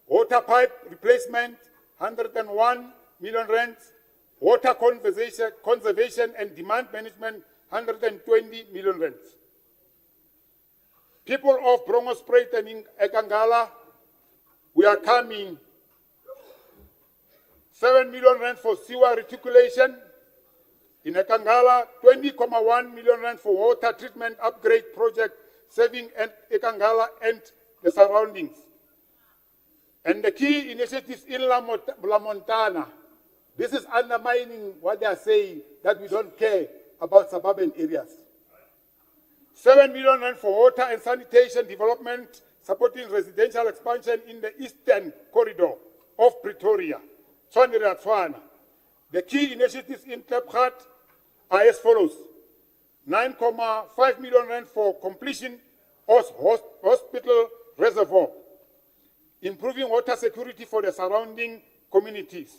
water pipe replacement 101 million rands, water conservation and demand management 120 million rands. People of Brongospruit and Ekangala, we are coming 7 million rand for sewer reticulation. In Ekangala, 20.1 million rand for water treatment upgrade project saving Ekangala and the surroundings. And the key initiatives in La Montana, this is undermining what they are saying, that we don't care about suburban areas. 7 million rand for water and sanitation development, supporting residential expansion in the eastern corridor of Pretoria. The key initiatives in Klipgat are as follows. 9.5 million rand for completion of hospital reservoir, improving water security for the surrounding communities.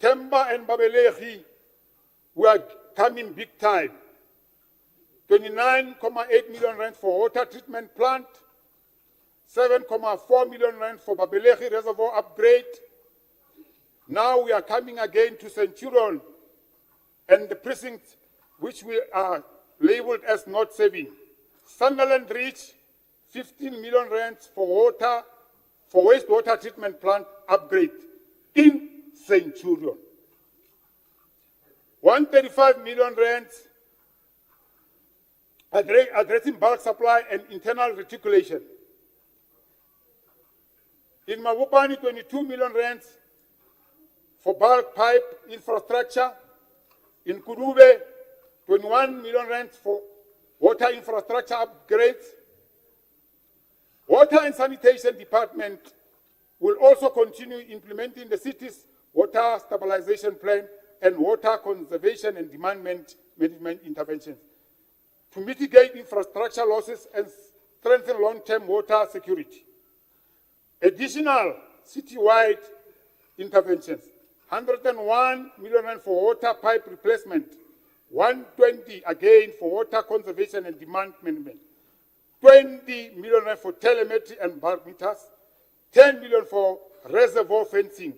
Temba and Babelehi, we are coming big time. 29.8 million rand for water treatment plant, 7.4 million rand for Babelehi reservoir upgrade. Now we are coming again to Centurion and the precinct which we are labeled as not saving. Sunderland Reach, 15 million rands for wastewater treatment plant upgrade in Centurion. 135 million rands addressing bulk supply and internal reticulation. In Mabopani, 22 million rands for bulk pipe infrastructure. In Kudube, 21 million rands for water infrastructure upgrades. Water and Sanitation Department will also continue implementing the city's water stabilization plan and water conservation and demand management interventions to mitigate infrastructure losses and strengthen long-term water security. Additional citywide interventions, 101 million rand for water pipe replacement, 120 again for water conservation and demand management, 20 million rand for telemetry and bulk meters, 10 million for reservoir fencing.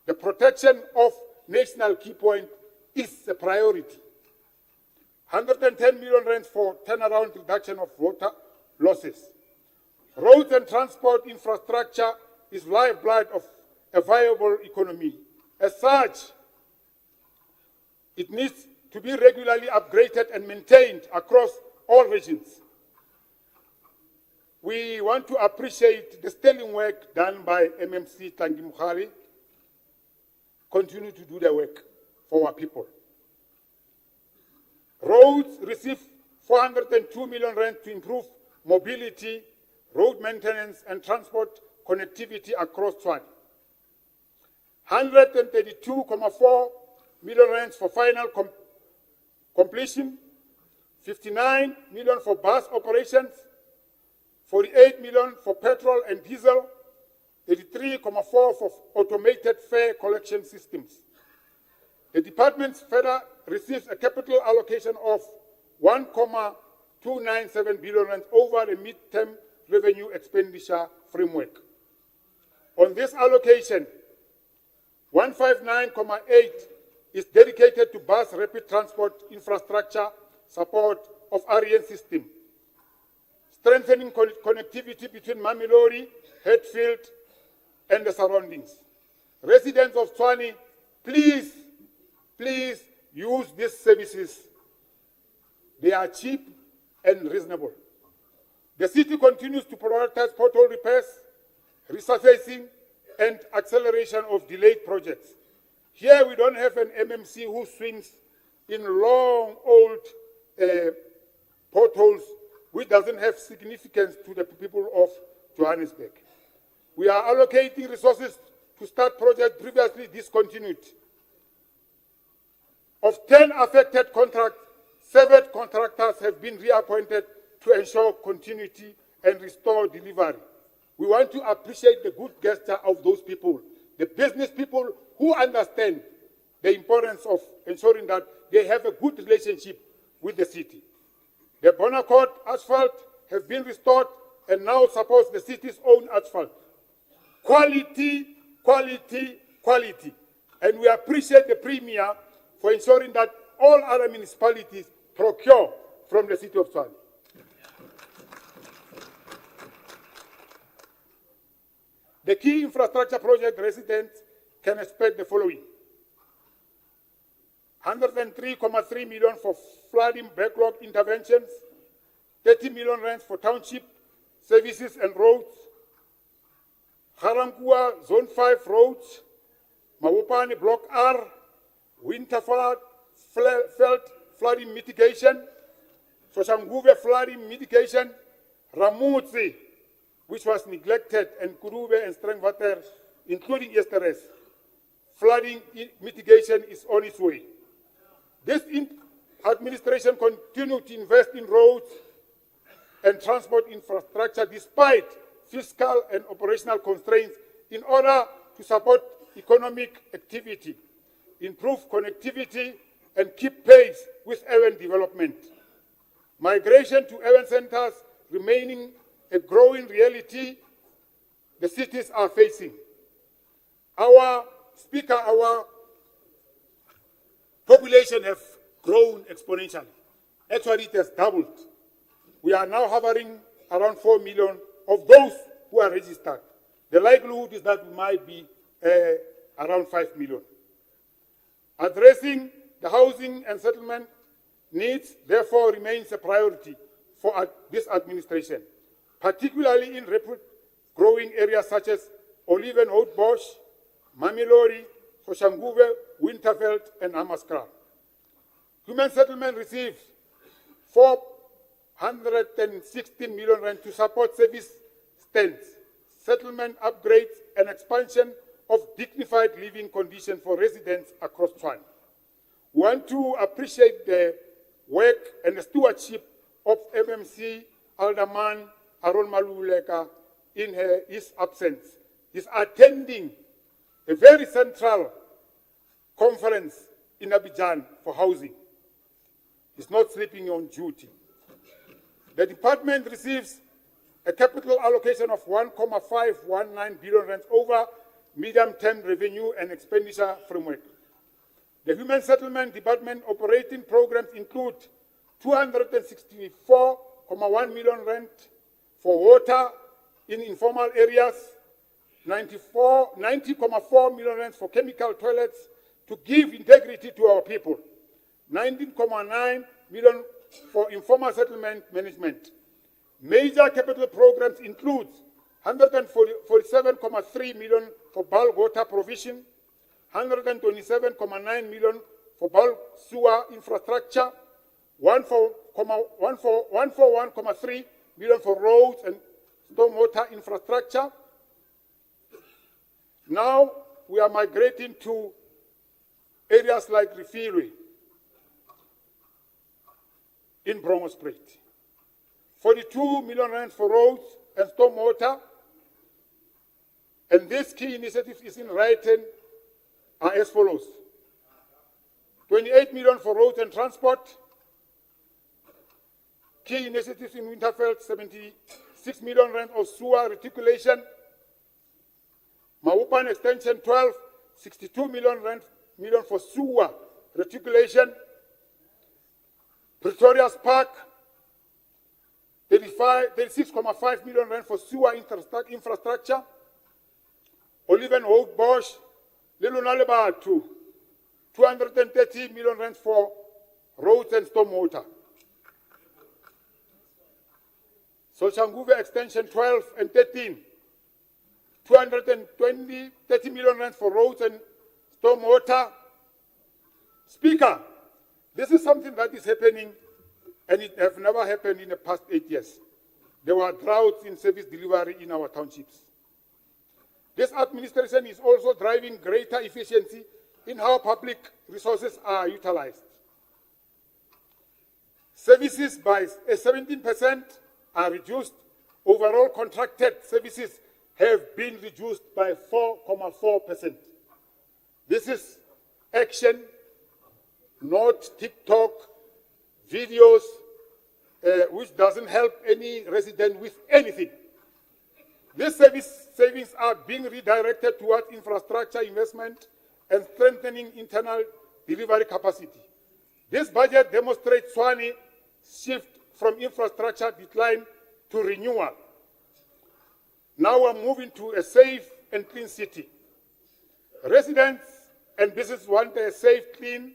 The protection of national key point is a priority. 110 million rand for turnaround reduction of water losses. Roads and transport infrastructure is lifeblood of a viable economy. As such, it needs to be regularly upgraded and maintained across all regions. We want to appreciate the sterling work done by MMC Tangi Mukhari. Continue to do the work for our people. Roads receive 402 million rand to improve mobility, road maintenance, and transport connectivity across Tshwane. 132.4 million rands for final completion, 59 million for bus operations, 48 million for petrol and diesel, 83.4 for automated fare collection systems. The department further receives a capital allocation of 1.297 billion rand over the mid-term revenue expenditure framework. On this allocation, 159.8 is dedicated to bus rapid transport infrastructure support of REN system, strengthening connectivity between Mamelodi, Hatfield, and the surroundings. Residents of Tshwane, please use these services. They are cheap and reasonable. The city continues to prioritize pothole repairs, resurfacing, and acceleration of delayed projects. Here we don't have an MMC who swims in long old potholes which doesn't have significance to the people of Johannesburg. We are allocating resources to start projects previously discontinued. Of 10 affected contracts, 7 contractors have been reappointed to ensure continuity and restore delivery. We want to appreciate the good gesture of those people, the business people who understand the importance of ensuring that they have a good relationship with the city. The Bonaccord asphalt has been restored and now supports the city's own asphalt. Quality, quality, quality. And we appreciate the Premier for ensuring that all other municipalities procure from the city of Tshwane. The key infrastructure project residents can expect the following: 103.3 million for flooding backlog interventions, 30 million rands for township services and roads, Harankua Zone 5 roads, Mawopani Block R, Winterfeld flooding mitigation, Soshanguve flooding mitigation, Ramutsi, which was neglected, and Kurube and Strengwater, including yesterday's. Flooding mitigation is on its way. This administration continued to invest in roads and transport infrastructure despite fiscal and operational constraints in order to support economic activity, improve connectivity, and keep pace with urban development. Migration to urban centers remaining a growing reality the cities are facing. Our population have grown exponentially. Actually, it has doubled. We are now hovering around 4 million of those who are registered. The likelihood is that we might be around 5 million. Addressing the housing and settlement needs, therefore, remains a priority for this administration, particularly in rapid growing areas such as Olivenhout-Bosch, Mamelodi, Soshanguve, Winterfeld, and Hammanskraal. Human settlement received 416 million rand to support service stands, settlement upgrades, and expansion of dignified living conditions for residents across Tshwane. We want to appreciate the work and the stewardship of MMC Alderman Aaron Maluleka in his absence. He's attending a very central conference in Abidjan for housing. He's not sleeping on duty. The department receives a capital allocation of 1.519 billion rand over medium-term revenue and expenditure framework. The Human Settlement Department operating programs include 264.1 million rand for water in informal areas, 90.4 million rand for chemical toilets to give integrity to our people, 19.9 million for informal settlement management. Major capital programs include 147.3 million for bulk water provision, 127.9 million for bulk sewer infrastructure, 141.3 million for roads and stormwater infrastructure. Now we are migrating to areas like Refilwe in Bromosprate. 42 million rand for roads and stormwater. And this key initiative is in writing are as follows: 28 million for roads and transport. Key initiatives in Winterfeld, 76 million rand of sewer reticulation. Mawupan extension 12, 62 million rand for sewer reticulation. Pretoria's Park, 36.5 million rand for sewer infrastructure. Olivenhout-Bosch, Lelunalebatu, 230 million rand for roads and stormwater. Soshanguve extension 12 and 13, 30 million rand for roads and stormwater. Speaker, this is something that is happening, and it has never happened in the past 8 years. There were droughts in service delivery in our townships. This administration is also driving greater efficiency in how public resources are utilized. Services by 17% are reduced. Overall contracted services have been reduced by 4.4%. This is action, not TikTok videos, which doesn't help any resident with anything. These savings are being redirected towards infrastructure investment and strengthening internal delivery capacity. This budget demonstrates Tshwane shift from infrastructure decline to renewal. Now we're moving to a safe and clean city. Residents and businesses want a safe, clean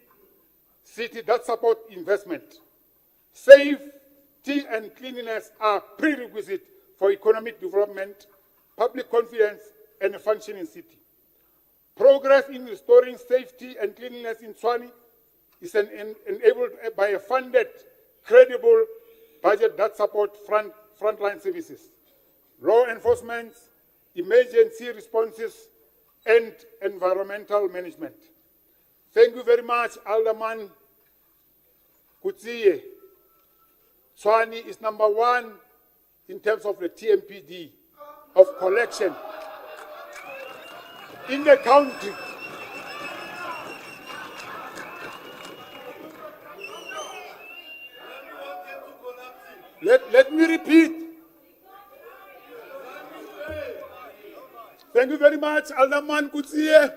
city that supports investment. Safety and cleanliness are prerequisites for economic development, public confidence, and a functioning city. Progress in restoring safety and cleanliness in Tshwane is enabled by a funded, credible budget that supports frontline services, law enforcement, emergency responses, and environmental management. Thank you very much, Alderman Kutsiye. Tshwane is #1 in terms of the TMPD of collection in the country. Let me repeat. Thank you very much, Alderman Kutsiye,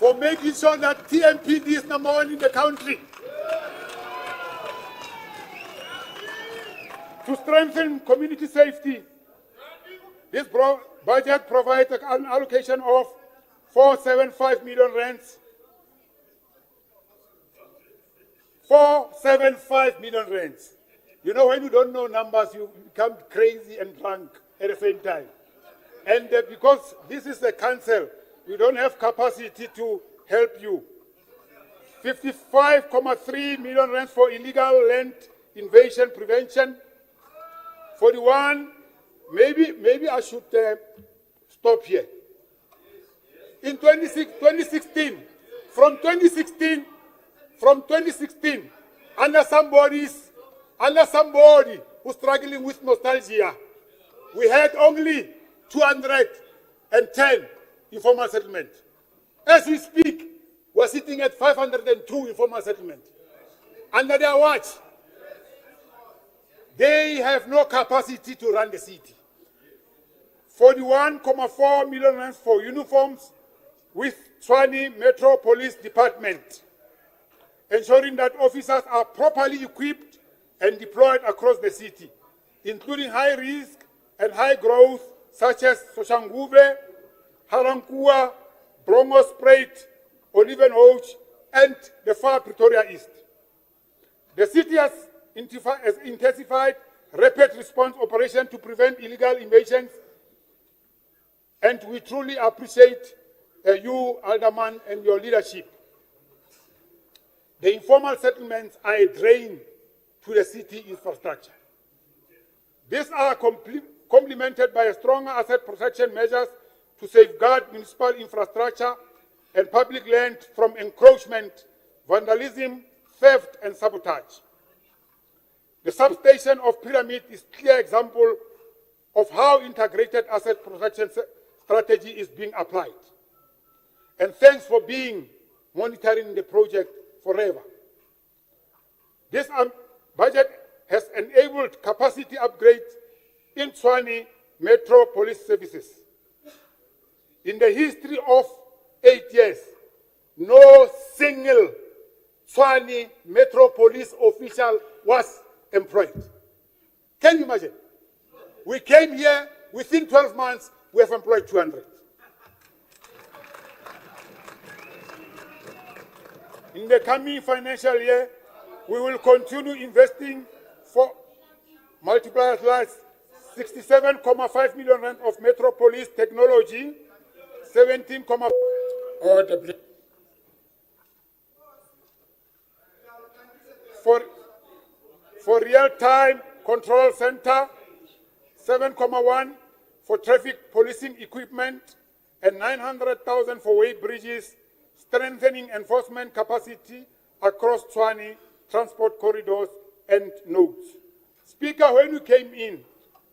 for making sure that TMPD is #1 in the country. To strengthen community safety, this budget provides an allocation of 475 million rands. 475 million rands. You know, when you don't know numbers, you become crazy and drunk at the same time. And because this is the council, we don't have capacity to help you. 55.3 million rands for illegal land invasion prevention. 41, maybe I should stop here. In 2016, from 2016, under somebody who's struggling with nostalgia, we had only 210 informal settlement. As we speak, we're sitting at 502 informal settlement. Under their watch, they have no capacity to run the city. 41.4 million rands for uniforms with Tshwane Metro Police Department, ensuring that officers are properly equipped and deployed across the city, including high risk and high growth such as Soshanguve, Harankua, Brongospruit, Olivenhoek, and the far Pretoria East. The city has intensified rapid response operation to prevent illegal invasions, and we truly appreciate you, Alderman, and your leadership. The informal settlements are a drain to the city infrastructure. These are complemented by stronger asset protection measures to safeguard municipal infrastructure and public land from encroachment, vandalism, theft, and sabotage. The substation of Pyramid is a clear example of how integrated asset protection strategy is being applied. And thanks for monitoring the project forever. This budget has enabled capacity upgrades in Tshwane Metro Police Services. In the history of 8 years, no single Tshwane Metro Police official was employed. Can you imagine? We came here, within 12 months, we have employed 200. In the coming financial year, we will continue investing for multipliers like 67.5 million rand of Metropolis technology, 17. Order. For real-time control center, 7.1 for traffic policing equipment, and 900,000 for weight bridges, strengthening enforcement capacity across Tshwane transport corridors and nodes. Speaker, when we came in,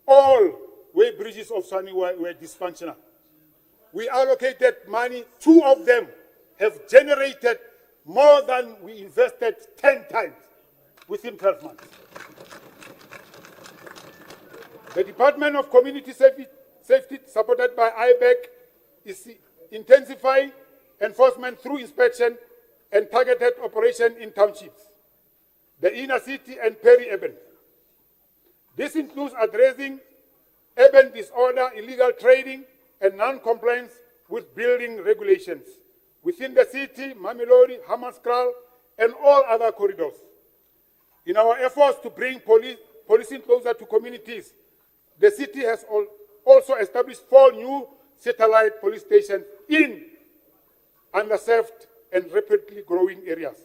all weight bridges of Tshwane were dysfunctional. We allocated money. 2 of them have generated more than we invested 10 times within 12 months. The Department of Community Safety, supported by IBEC, is intensifying enforcement through inspection and targeted operation in townships, the inner city and peri-urban. This includes addressing urban disorder, illegal trading, and non-compliance with building regulations within the city, Mamelodi, Hammanskraal, and all other corridors. In our efforts to bring policing closer to communities, the city has also established 4 new satellite police stations in underserved and rapidly growing areas.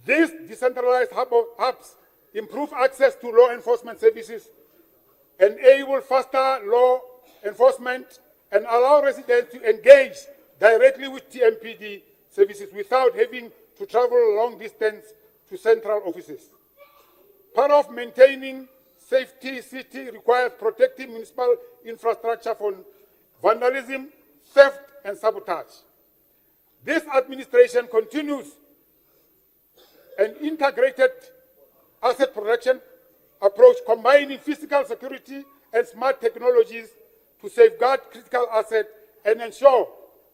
These decentralized hubs improve access to law enforcement services, enable faster law enforcement, and allow residents to engage directly with TMPD services without having to travel long distance to central offices. Part of maintaining safety city requires protecting municipal infrastructure from vandalism, theft, and sabotage. This administration continues an integrated asset protection approach combining physical security and smart technologies to safeguard critical assets and ensure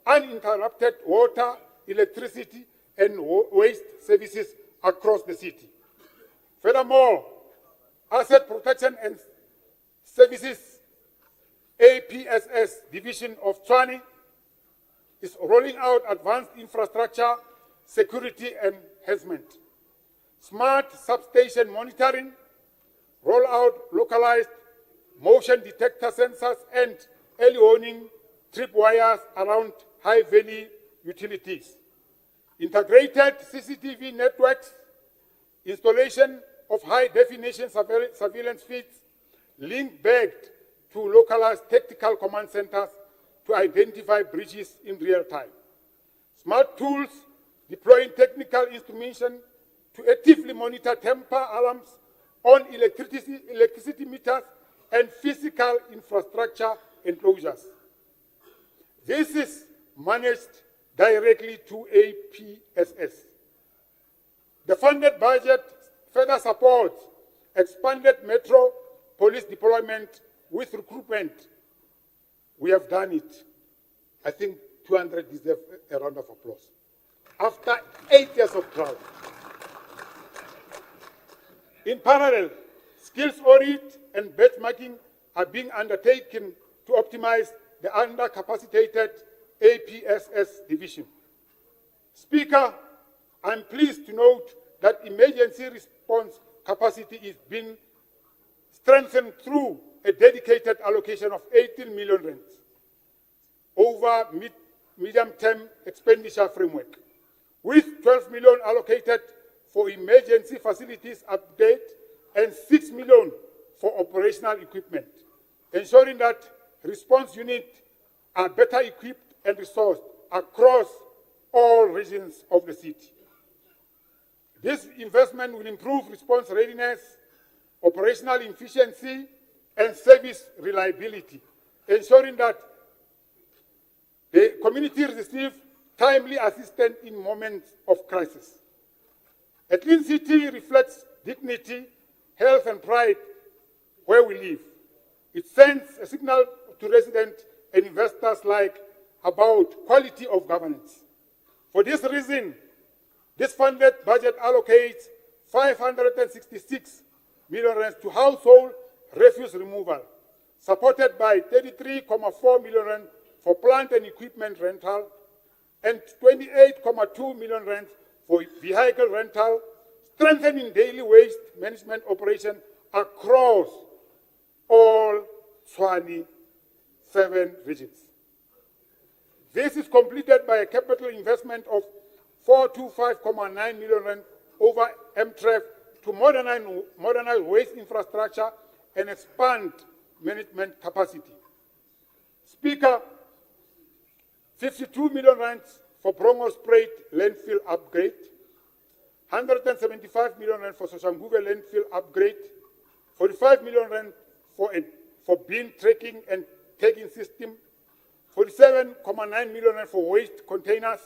uninterrupted water, electricity, and waste services across the city. Furthermore, Asset Protection and Services APSS division of Tshwane is rolling out advanced infrastructure security enhancement, smart substation monitoring, roll out localized motion detector sensors, and early warning tripwires around high-value utilities, integrated CCTV networks, installation of high-definition surveillance feeds, link-backed to localized tactical command centers to identify breaches in real time. Smart tools deploying technical instrumentation to actively monitor temper alarms on electricity meters and physical infrastructure enclosures. This is managed directly to APSS. The funded budget further supports expanded metro police deployment with recruitment. We have done it. I think 200 deserve a round of applause. After 8 years of trial. In parallel, skills audit and benchmarking are being undertaken to optimize the undercapacitated APSS division. Speaker, I'm pleased to note that emergency response capacity is being strengthened through a dedicated allocation of 18 million rands over medium-term expenditure framework, with 12 million allocated for emergency facilities update and 6 million for operational equipment, ensuring that response units are better equipped and resourced across all regions of the city. This investment will improve response readiness, operational efficiency, and service reliability, ensuring that the community receives timely assistance in moments of crisis. A clean city reflects dignity, health, and pride where we live. It sends a signal to residents and investors alike about quality of governance. For this reason, this funded budget allocates 566 million rands to household refuse removal, supported by 33.4 million rand for plant and equipment rental, and 28.2 million rand for vehicle rental, strengthening daily waste management operation across all Tshwane 7 regions. This is completed by a capital investment of 425.9 million rand over MTREF to modernize waste infrastructure and expand management capacity. Speaker, 52 million rand for Brongo Spruit landfill upgrade, 175 million rand for Soshanguve landfill upgrade, 45 million rand for bin tracking and tagging system, 47.9 million rand for waste containers,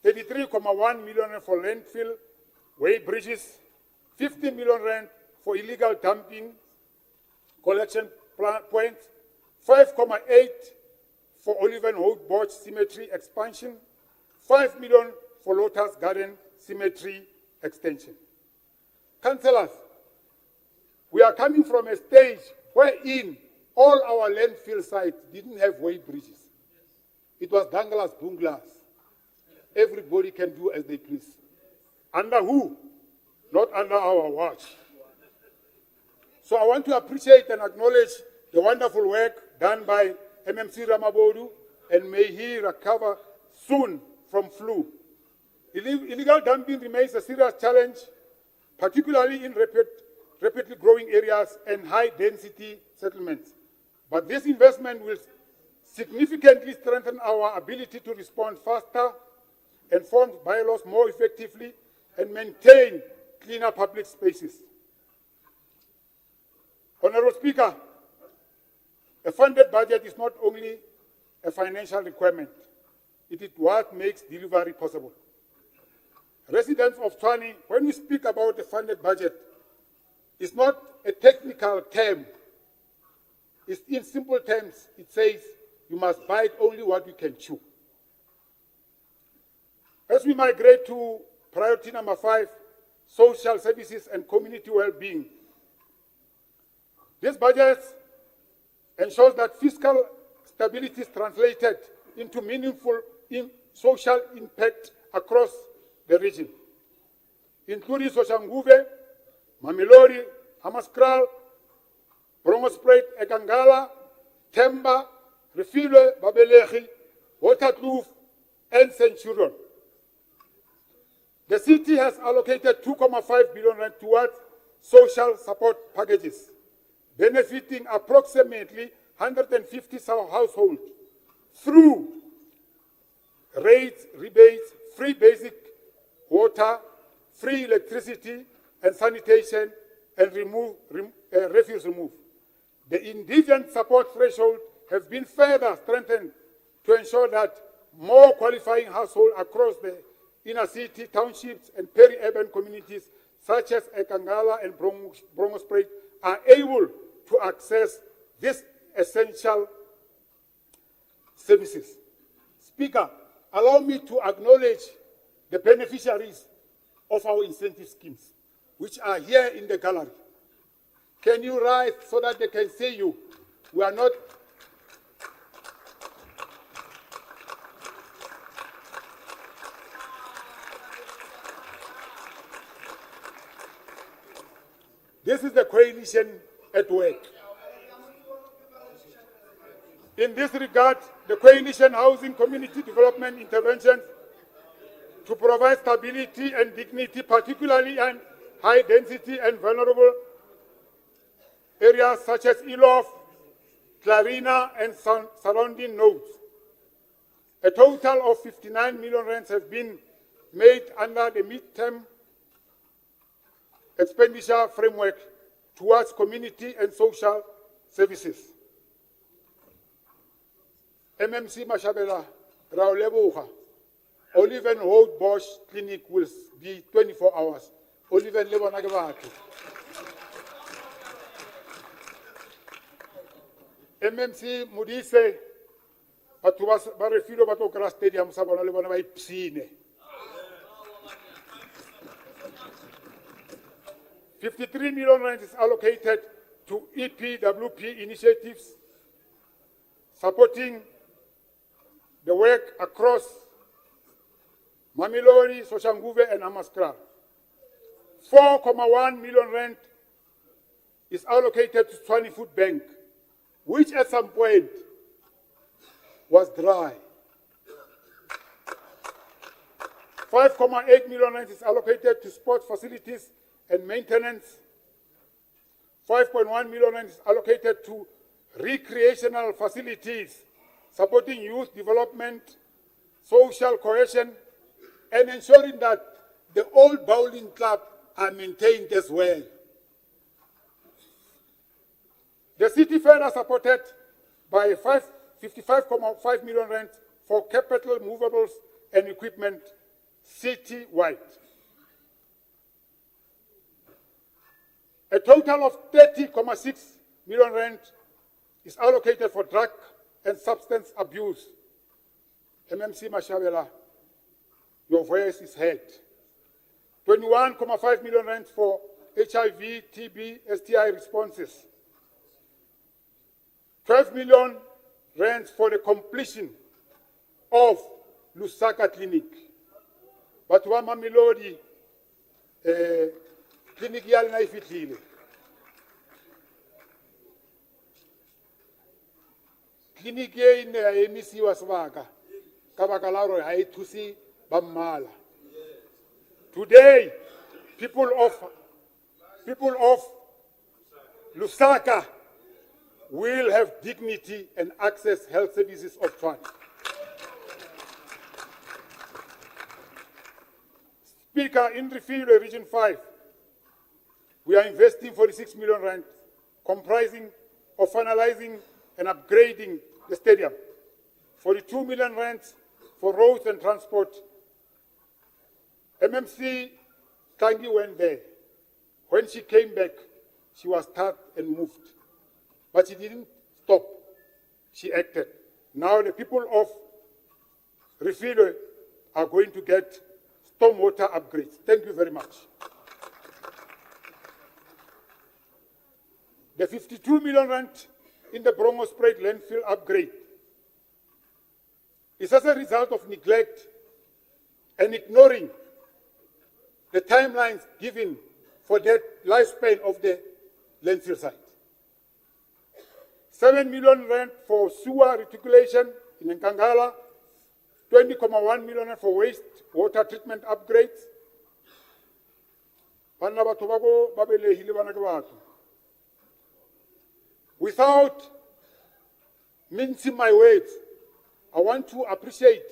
33.1 million rand for landfill, way bridges, 50 million rand for illegal dumping collection points, 5.8 for Olivenhout Borch Cemetery expansion, 5 million for Lotus Garden Cemetery extension. Councillors, we are coming from a stage wherein all our landfill sites didn't have way bridges. It was danglas bunglas. Everybody can do as they please. Under who? Not under our watch. So I want to appreciate and acknowledge the wonderful work done by MMC Ramabodu, and may he recover soon from flu. Illegal dumping remains a serious challenge, particularly in rapidly growing areas and high-density settlements. But this investment will significantly strengthen our ability to respond faster, enforce bylaws more effectively, and maintain cleaner public spaces. Honourable Speaker, a funded budget is not only a financial requirement, it is what makes delivery possible. Residents of Tshwane, when we speak about a funded budget, it's not a technical term. It's in simple terms, it says you must bite only what you can chew. As we migrate to priority number 5, social services and community well-being, this budget ensures that fiscal stability is translated into meaningful social impact across the region, including Soshanguve, Mamelodi, Hammanskraal, Brongospruit, Ekangala, Themba, Refilwe, Babelegi, Waterkloof, and Centurion. The city has allocated 2.5 billion rand towards social support packages, benefiting approximately 150 households through rates, rebates, free basic water, free electricity and sanitation, and refuse removal. The indigent support threshold has been further strengthened to ensure that more qualifying households across the inner city, townships, and peri-urban communities such as Ekangala and Brongospruit are able to access these essential services. Speaker, allow me to acknowledge the beneficiaries of our incentive schemes, which are here in the gallery. Can you rise so that they can see you? We are not... This is the coalition at work. In this regard, the coalition housing community development interventions to provide stability and dignity, particularly in high density and vulnerable areas such as Elof, Clarina, and surrounding nodes. A total of 59 million rands have been made under the mid-term expenditure framework towards community and social services. MMC Mashabela, Rauleboha, Olivenhout Borch Clinic will be 24 hours. Oliven Lebonagavati. MMC Mudise, Batubas Barefilo Batokra Stadium, Sabona Lebona by Psine. 53 million rand is allocated to EPWP initiatives, supporting the work across Mamelodi, Soshanguve, and Hammanskraal. 4.1 million rand is allocated to Tshwane Food Bank, which at some point was dry. 5.8 million rand is allocated to sport facilities and maintenance. 5.1 million rand is allocated to recreational facilities, supporting youth development, social cohesion, and ensuring that the old bowling club are maintained as well. The city further supported by 55.5 million rand for capital movables and equipment city-wide. A total of 30.6 million rand is allocated for drug and substance abuse. MMC Mashabela, your voice is heard. 21.5 million rand for HIV, TB, STI responses. 12 million rand for the completion of Lusaka Clinic. But one Mamelodi clinic yali na ifitlile. Clinic ye ine ya emisiwa sebaka. Ka baka la hore ha e thusi ba mmala. Today, people of Lusaka will have dignity and access health services of Tshwane. Speaker, in Refugee Region 5, we are investing 46 million rand, comprising of finalizing and upgrading the stadium, 42 million rand for roads and transport. MMC Tangi went there. When she came back, she was tired and moved. But she didn't stop. She acted. Now the people of Refugee are going to get stormwater upgrades. Thank you very much. The 52 million rand in the Brongo Spruit landfill upgrade is as a result of neglect and ignoring the timelines given for the lifespan of the landfill site. 7 million rand for sewer reticulation in Nkangala, 20.1 million rand for waste water treatment upgrades. Without mincing my words, I want to appreciate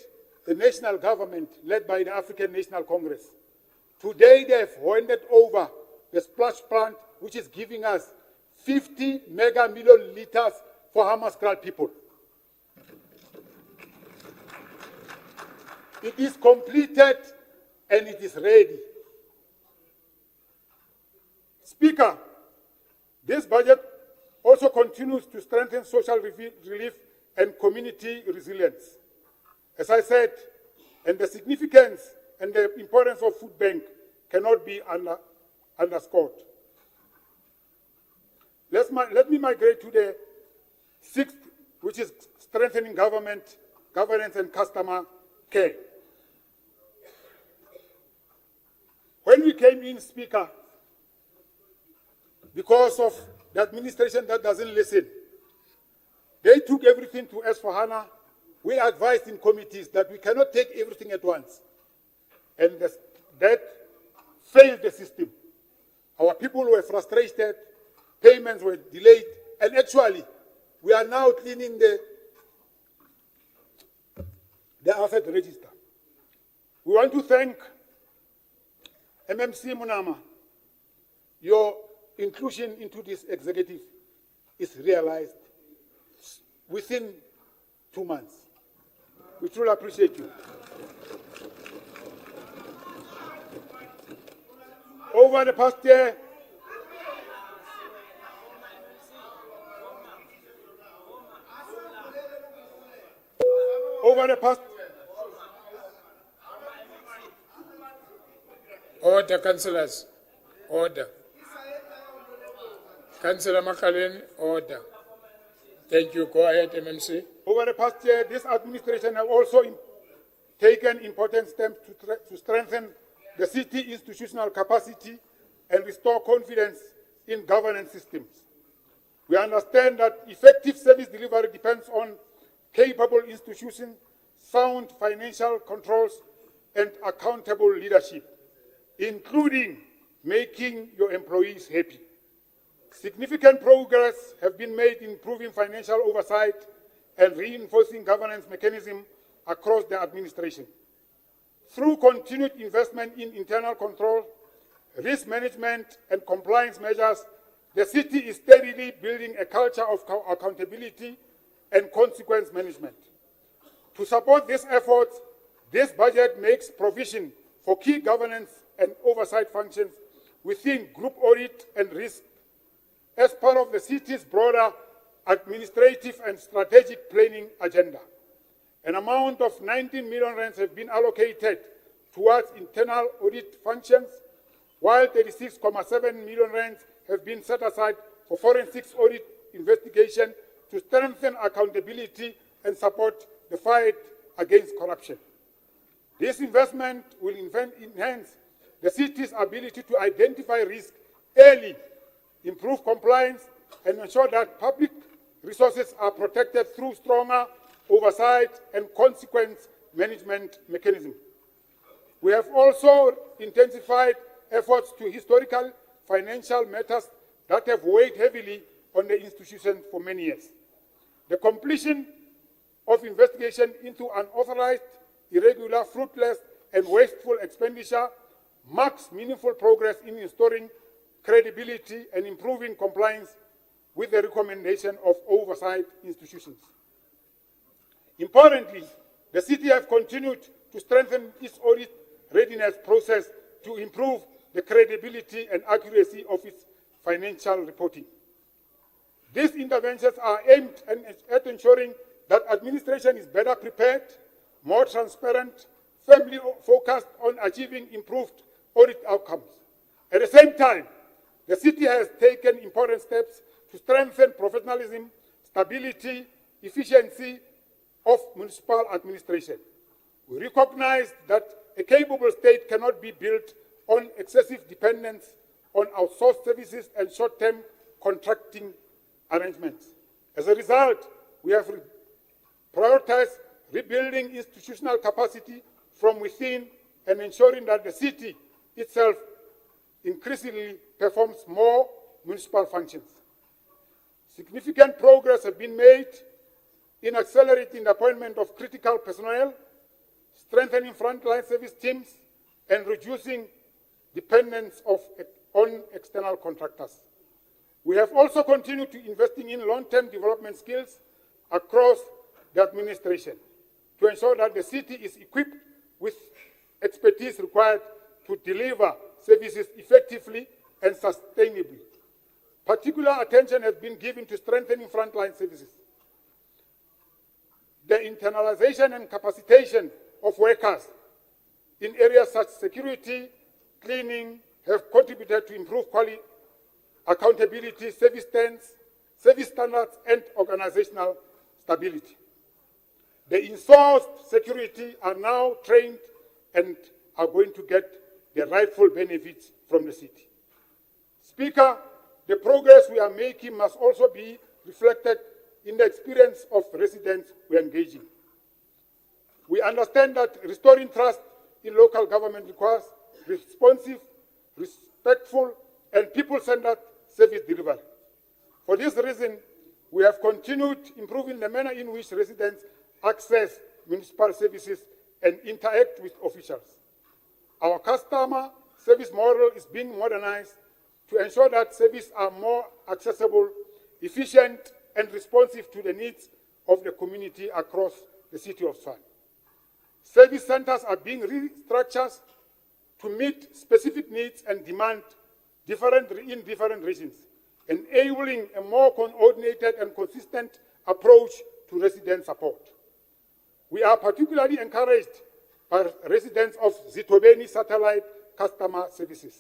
the national government led by the African National Congress. Today they have handed over the splash plant, which is giving us 50 mega million liters for Hammaskral people. It is completed and it is ready. Speaker, this budget also continues to strengthen social relief and community resilience. As I said, and the significance and the importance of food bank cannot be underscored. Let me migrate to the sixth, which is strengthening governance and customer care. When we came in, Speaker, because of the administration that doesn't listen, they took everything to S4HANA. We advised in committees that we cannot take everything at once. And that failed the system. Our people were frustrated, payments were delayed, and actually, we are now cleaning the asset register. We want to thank MMC Munama. Your inclusion into this executive is realized within 2 months. We truly appreciate you. Over the past year, Order, councillors. Order. Councillor Makaleni, order. Thank you. Go ahead, MMC. Over the past year, this administration has also taken important steps to strengthen the city institutional capacity and restore confidence in governance systems. We understand that effective service delivery depends on capable institutions, sound financial controls, and accountable leadership, including making your employees happy. Significant progress has been made in improving financial oversight and reinforcing governance mechanisms across the administration. Through continued investment in internal control, risk management, and compliance measures, the city is steadily building a culture of accountability and consequence management. To support these efforts, this budget makes provision for key governance and oversight functions within group audit and risk as part of the city's broader administrative and strategic planning agenda. An amount of 19 million rands have been allocated towards internal audit functions, while 36.7 million rands have been set aside for forensics audit investigation to strengthen accountability and support the fight against corruption. This investment will enhance the city's ability to identify risk early, improve compliance, and ensure that public resources are protected through stronger oversight and consequence management mechanisms. We have also intensified efforts to historical financial matters that have weighed heavily on the institution for many years. The completion of investigation into unauthorized, irregular, fruitless, and wasteful expenditure marks meaningful progress in restoring credibility and improving compliance with the recommendation of oversight institutions. Importantly, the city has continued to strengthen its audit readiness process to improve the credibility and accuracy of its financial reporting. These interventions are aimed at ensuring that administration is better prepared, more transparent, firmly focused on achieving improved audit outcomes. At the same time, the city has taken important steps to strengthen professionalism, stability, efficiency of municipal administration. We recognize that a capable state cannot be built on excessive dependence on outsourced services and short-term contracting arrangements. As a result, we have prioritized rebuilding institutional capacity from within and ensuring that the city itself increasingly performs more municipal functions. Significant progress has been made in accelerating the appointment of critical personnel, strengthening frontline service teams, and reducing dependence on external contractors. We have also continued to investing in long-term development skills across the administration to ensure that the city is equipped with expertise required to deliver services effectively and sustainably. Particular attention has been given to strengthening frontline services. The internalization and capacitation of workers in areas such as security, cleaning, have contributed to improve quality, accountability, service standards, and organizational stability. The in-sourced security are now trained and are going to get the rightful benefits from the city. Speaker, the progress we are making must also be reflected in the experience of residents we are engaging. We understand that restoring trust in local government requires responsive, respectful, and people-centered service delivery. For this reason, we have continued improving the manner in which residents access municipal services and interact with officials. Our customer service model is being modernized to ensure that services are more accessible, efficient, and responsive to the needs of the community across the city of Tshwane. Service centers are being restructured to meet specific needs and demand in different regions, enabling a more coordinated and consistent approach to resident support. We are particularly encouraged by residents of Zitobeni Satellite Customer Services,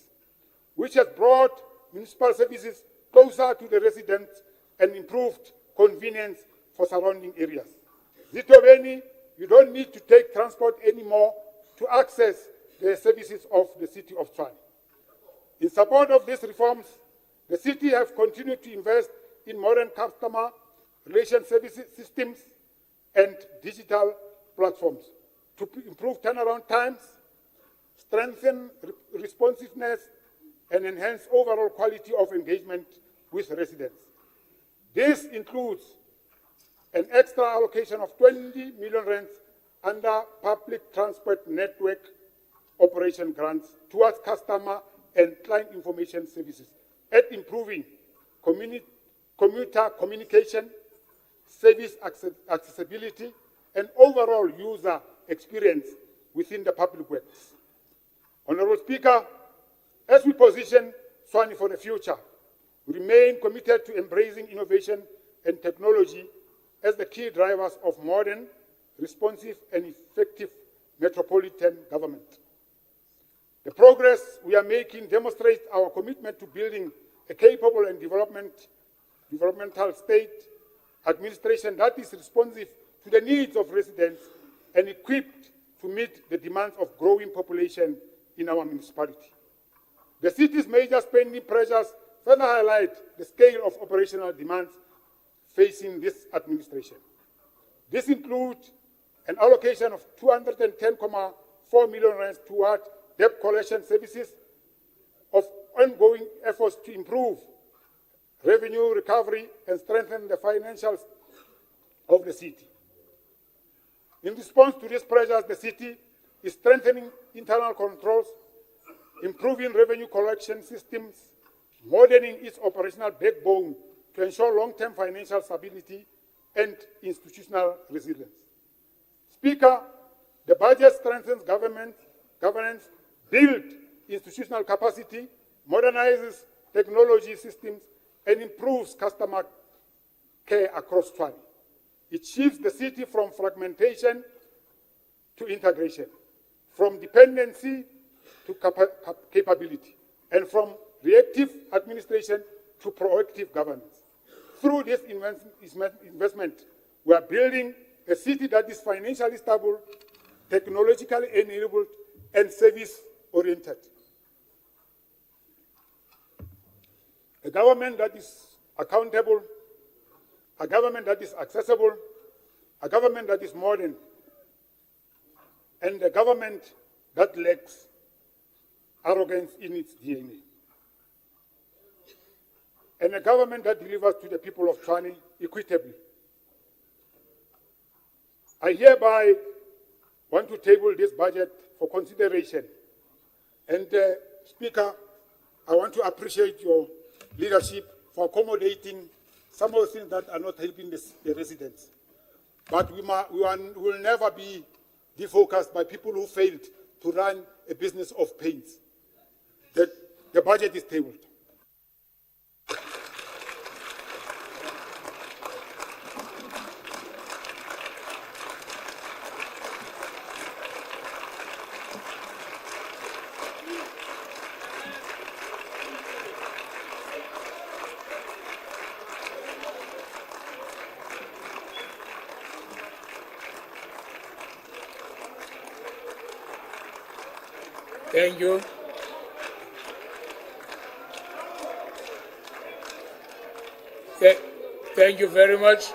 which has brought municipal services closer to the residents and improved convenience for surrounding areas. Zitobeni, you don't need to take transport anymore to access the services of the city of Tshwane. In support of these reforms, the city has continued to invest in modern customer relation services systems and digital platforms to improve turnaround times, strengthen responsiveness, and enhance overall quality of engagement with residents. This includes an extra allocation of 20 million rands under public transport network operation grants towards customer and client information services at improving commuter communication, service accessibility, and overall user experience within the public works. Honorable Speaker, as we position Tshwane for the future, we remain committed to embracing innovation and technology as the key drivers of modern, responsive, and effective metropolitan government. The progress we are making demonstrates our commitment to building a capable and developmental state administration that is responsive to the needs of residents and equipped to meet the demands of growing population in our municipality. The city's major spending pressures further highlight the scale of operational demands facing this administration. This includes an allocation of 210.4 million rands toward debt collection services, of ongoing efforts to improve revenue recovery and strengthen the financials of the city. In response to these pressures, the city is strengthening internal controls, improving revenue collection systems, moderning its operational backbone to ensure long-term financial stability and institutional resilience. Speaker, the budget strengthens governance, builds institutional capacity, modernizes technology systems, and improves customer care across Tshwane. It shifts the city from fragmentation to integration, from dependency to capability, and from reactive administration to proactive governance. Through this investment, we are building a city that is financially stable, technologically enabled, and service-oriented. A government that is accountable, a government that is accessible, a government that is modern, and a government that lacks arrogance in its DNA. And a government that delivers to the people of Tshwane equitably. I hereby want to table this budget for consideration. And Speaker, I want to appreciate your leadership for accommodating some of the things that are not helping the residents. But we will never be defocused by people who failed to run a business of pains. The budget is tabled. Thank you. Thank you very much.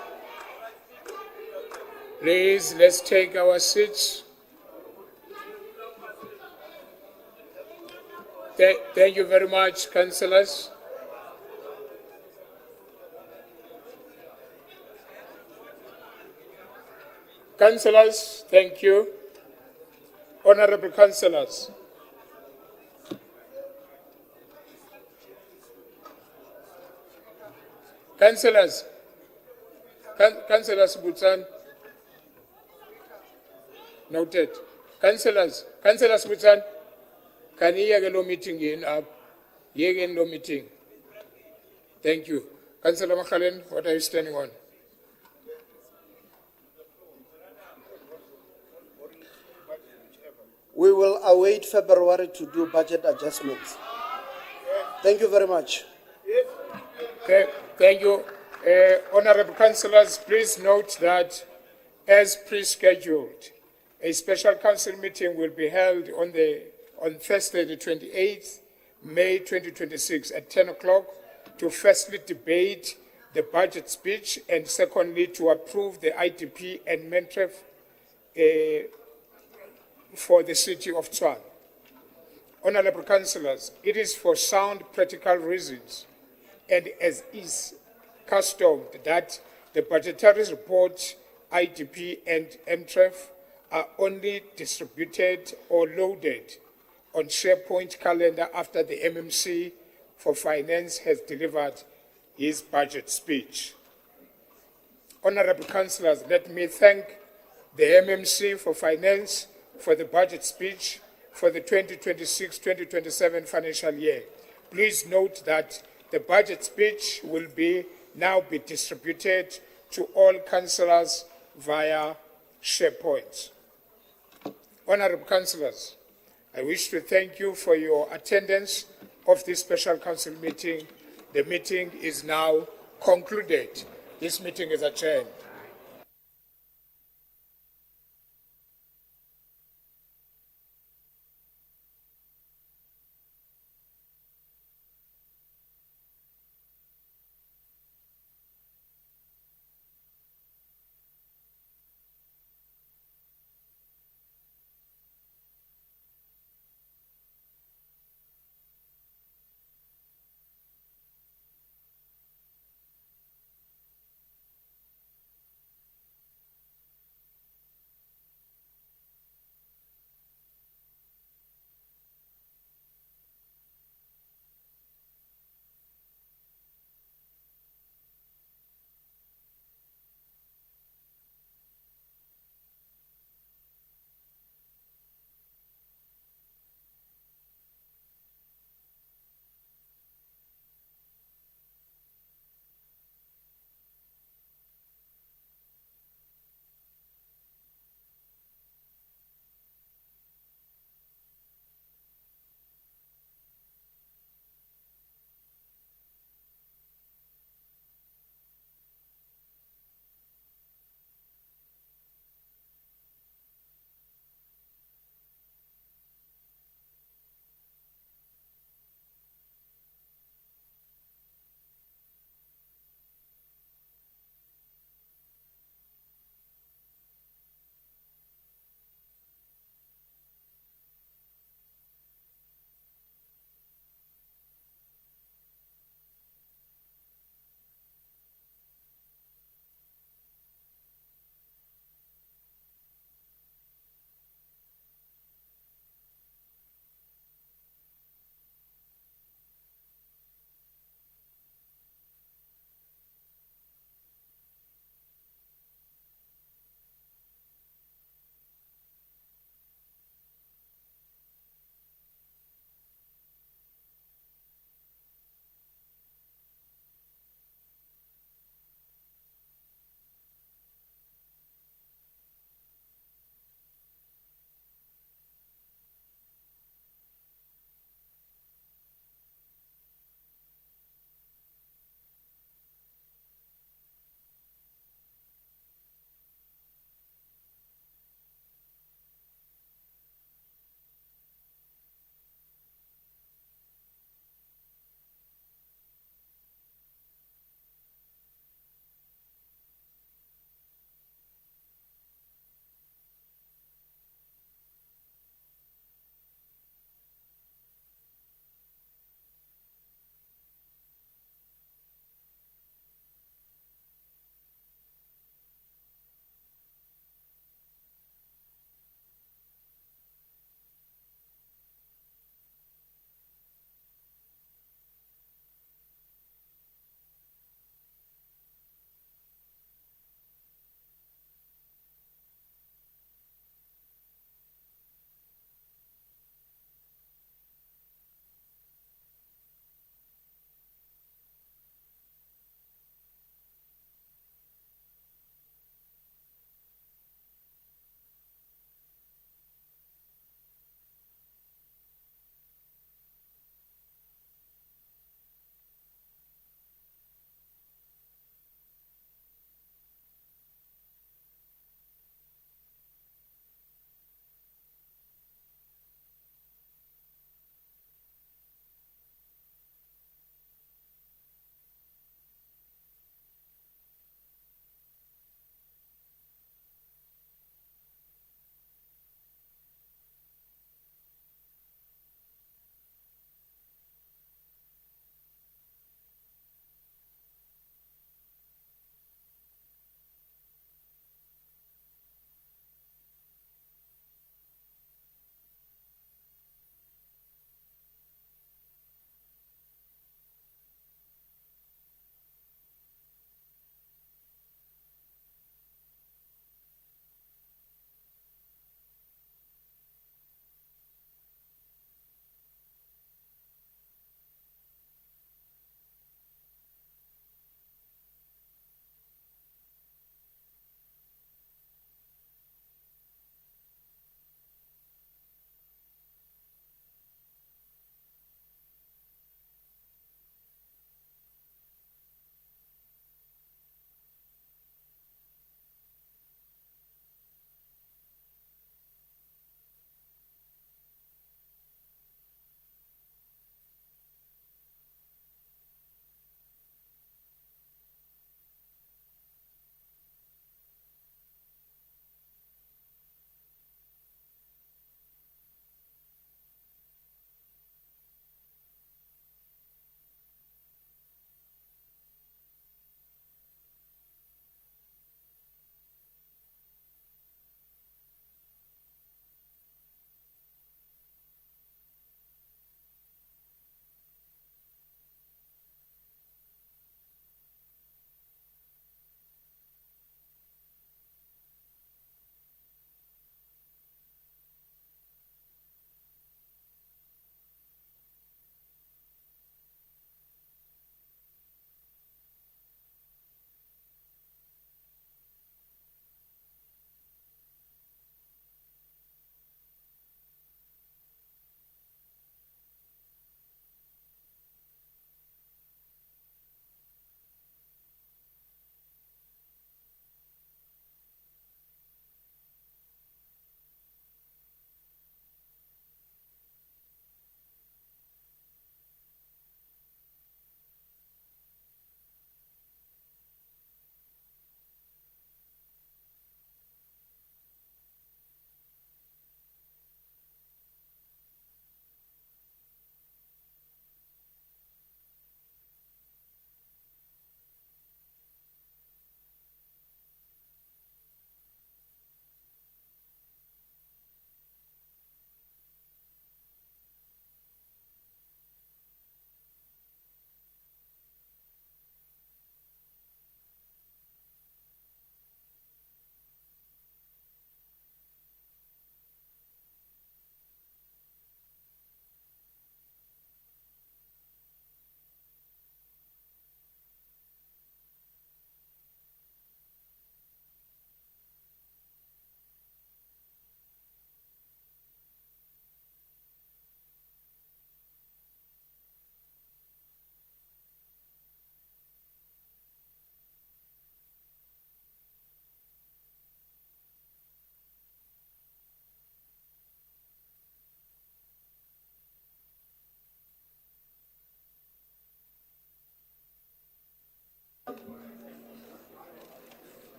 Please, let's take our seats. Thank you very much, councillors. Councillors, thank you. Honorable councillors. Councillors, Councillors Butsan, noted. Councillors Butsan, can you hear the meeting in up? Hear the meeting. Thank you. Councillor Machalen, what are you standing on? We will await February to do budget adjustments. Thank you very much. Thank you. Honorable councillors, please note that as pre-scheduled, a special council meeting will be held on Thursday, the 28th May 2026 at 10 o'clock to firstly debate the budget speech and secondly to approve the IDP and MENTREF for the city of Tshwane. Honorable councillors, it is for sound practical reasons and as is custom that the budgetary report, IDP and MENTREF are only distributed or loaded on SharePoint calendar after the MMC for Finance has delivered his budget speech. Honorable councillors, let me thank the MMC for Finance for the budget speech for the 2026-2027 financial year. Please note that the budget speech will now be distributed to all councillors via SharePoint. Honourable councillors, I wish to thank you for your attendance of this special council meeting. The meeting is now concluded. This meeting is adjourned.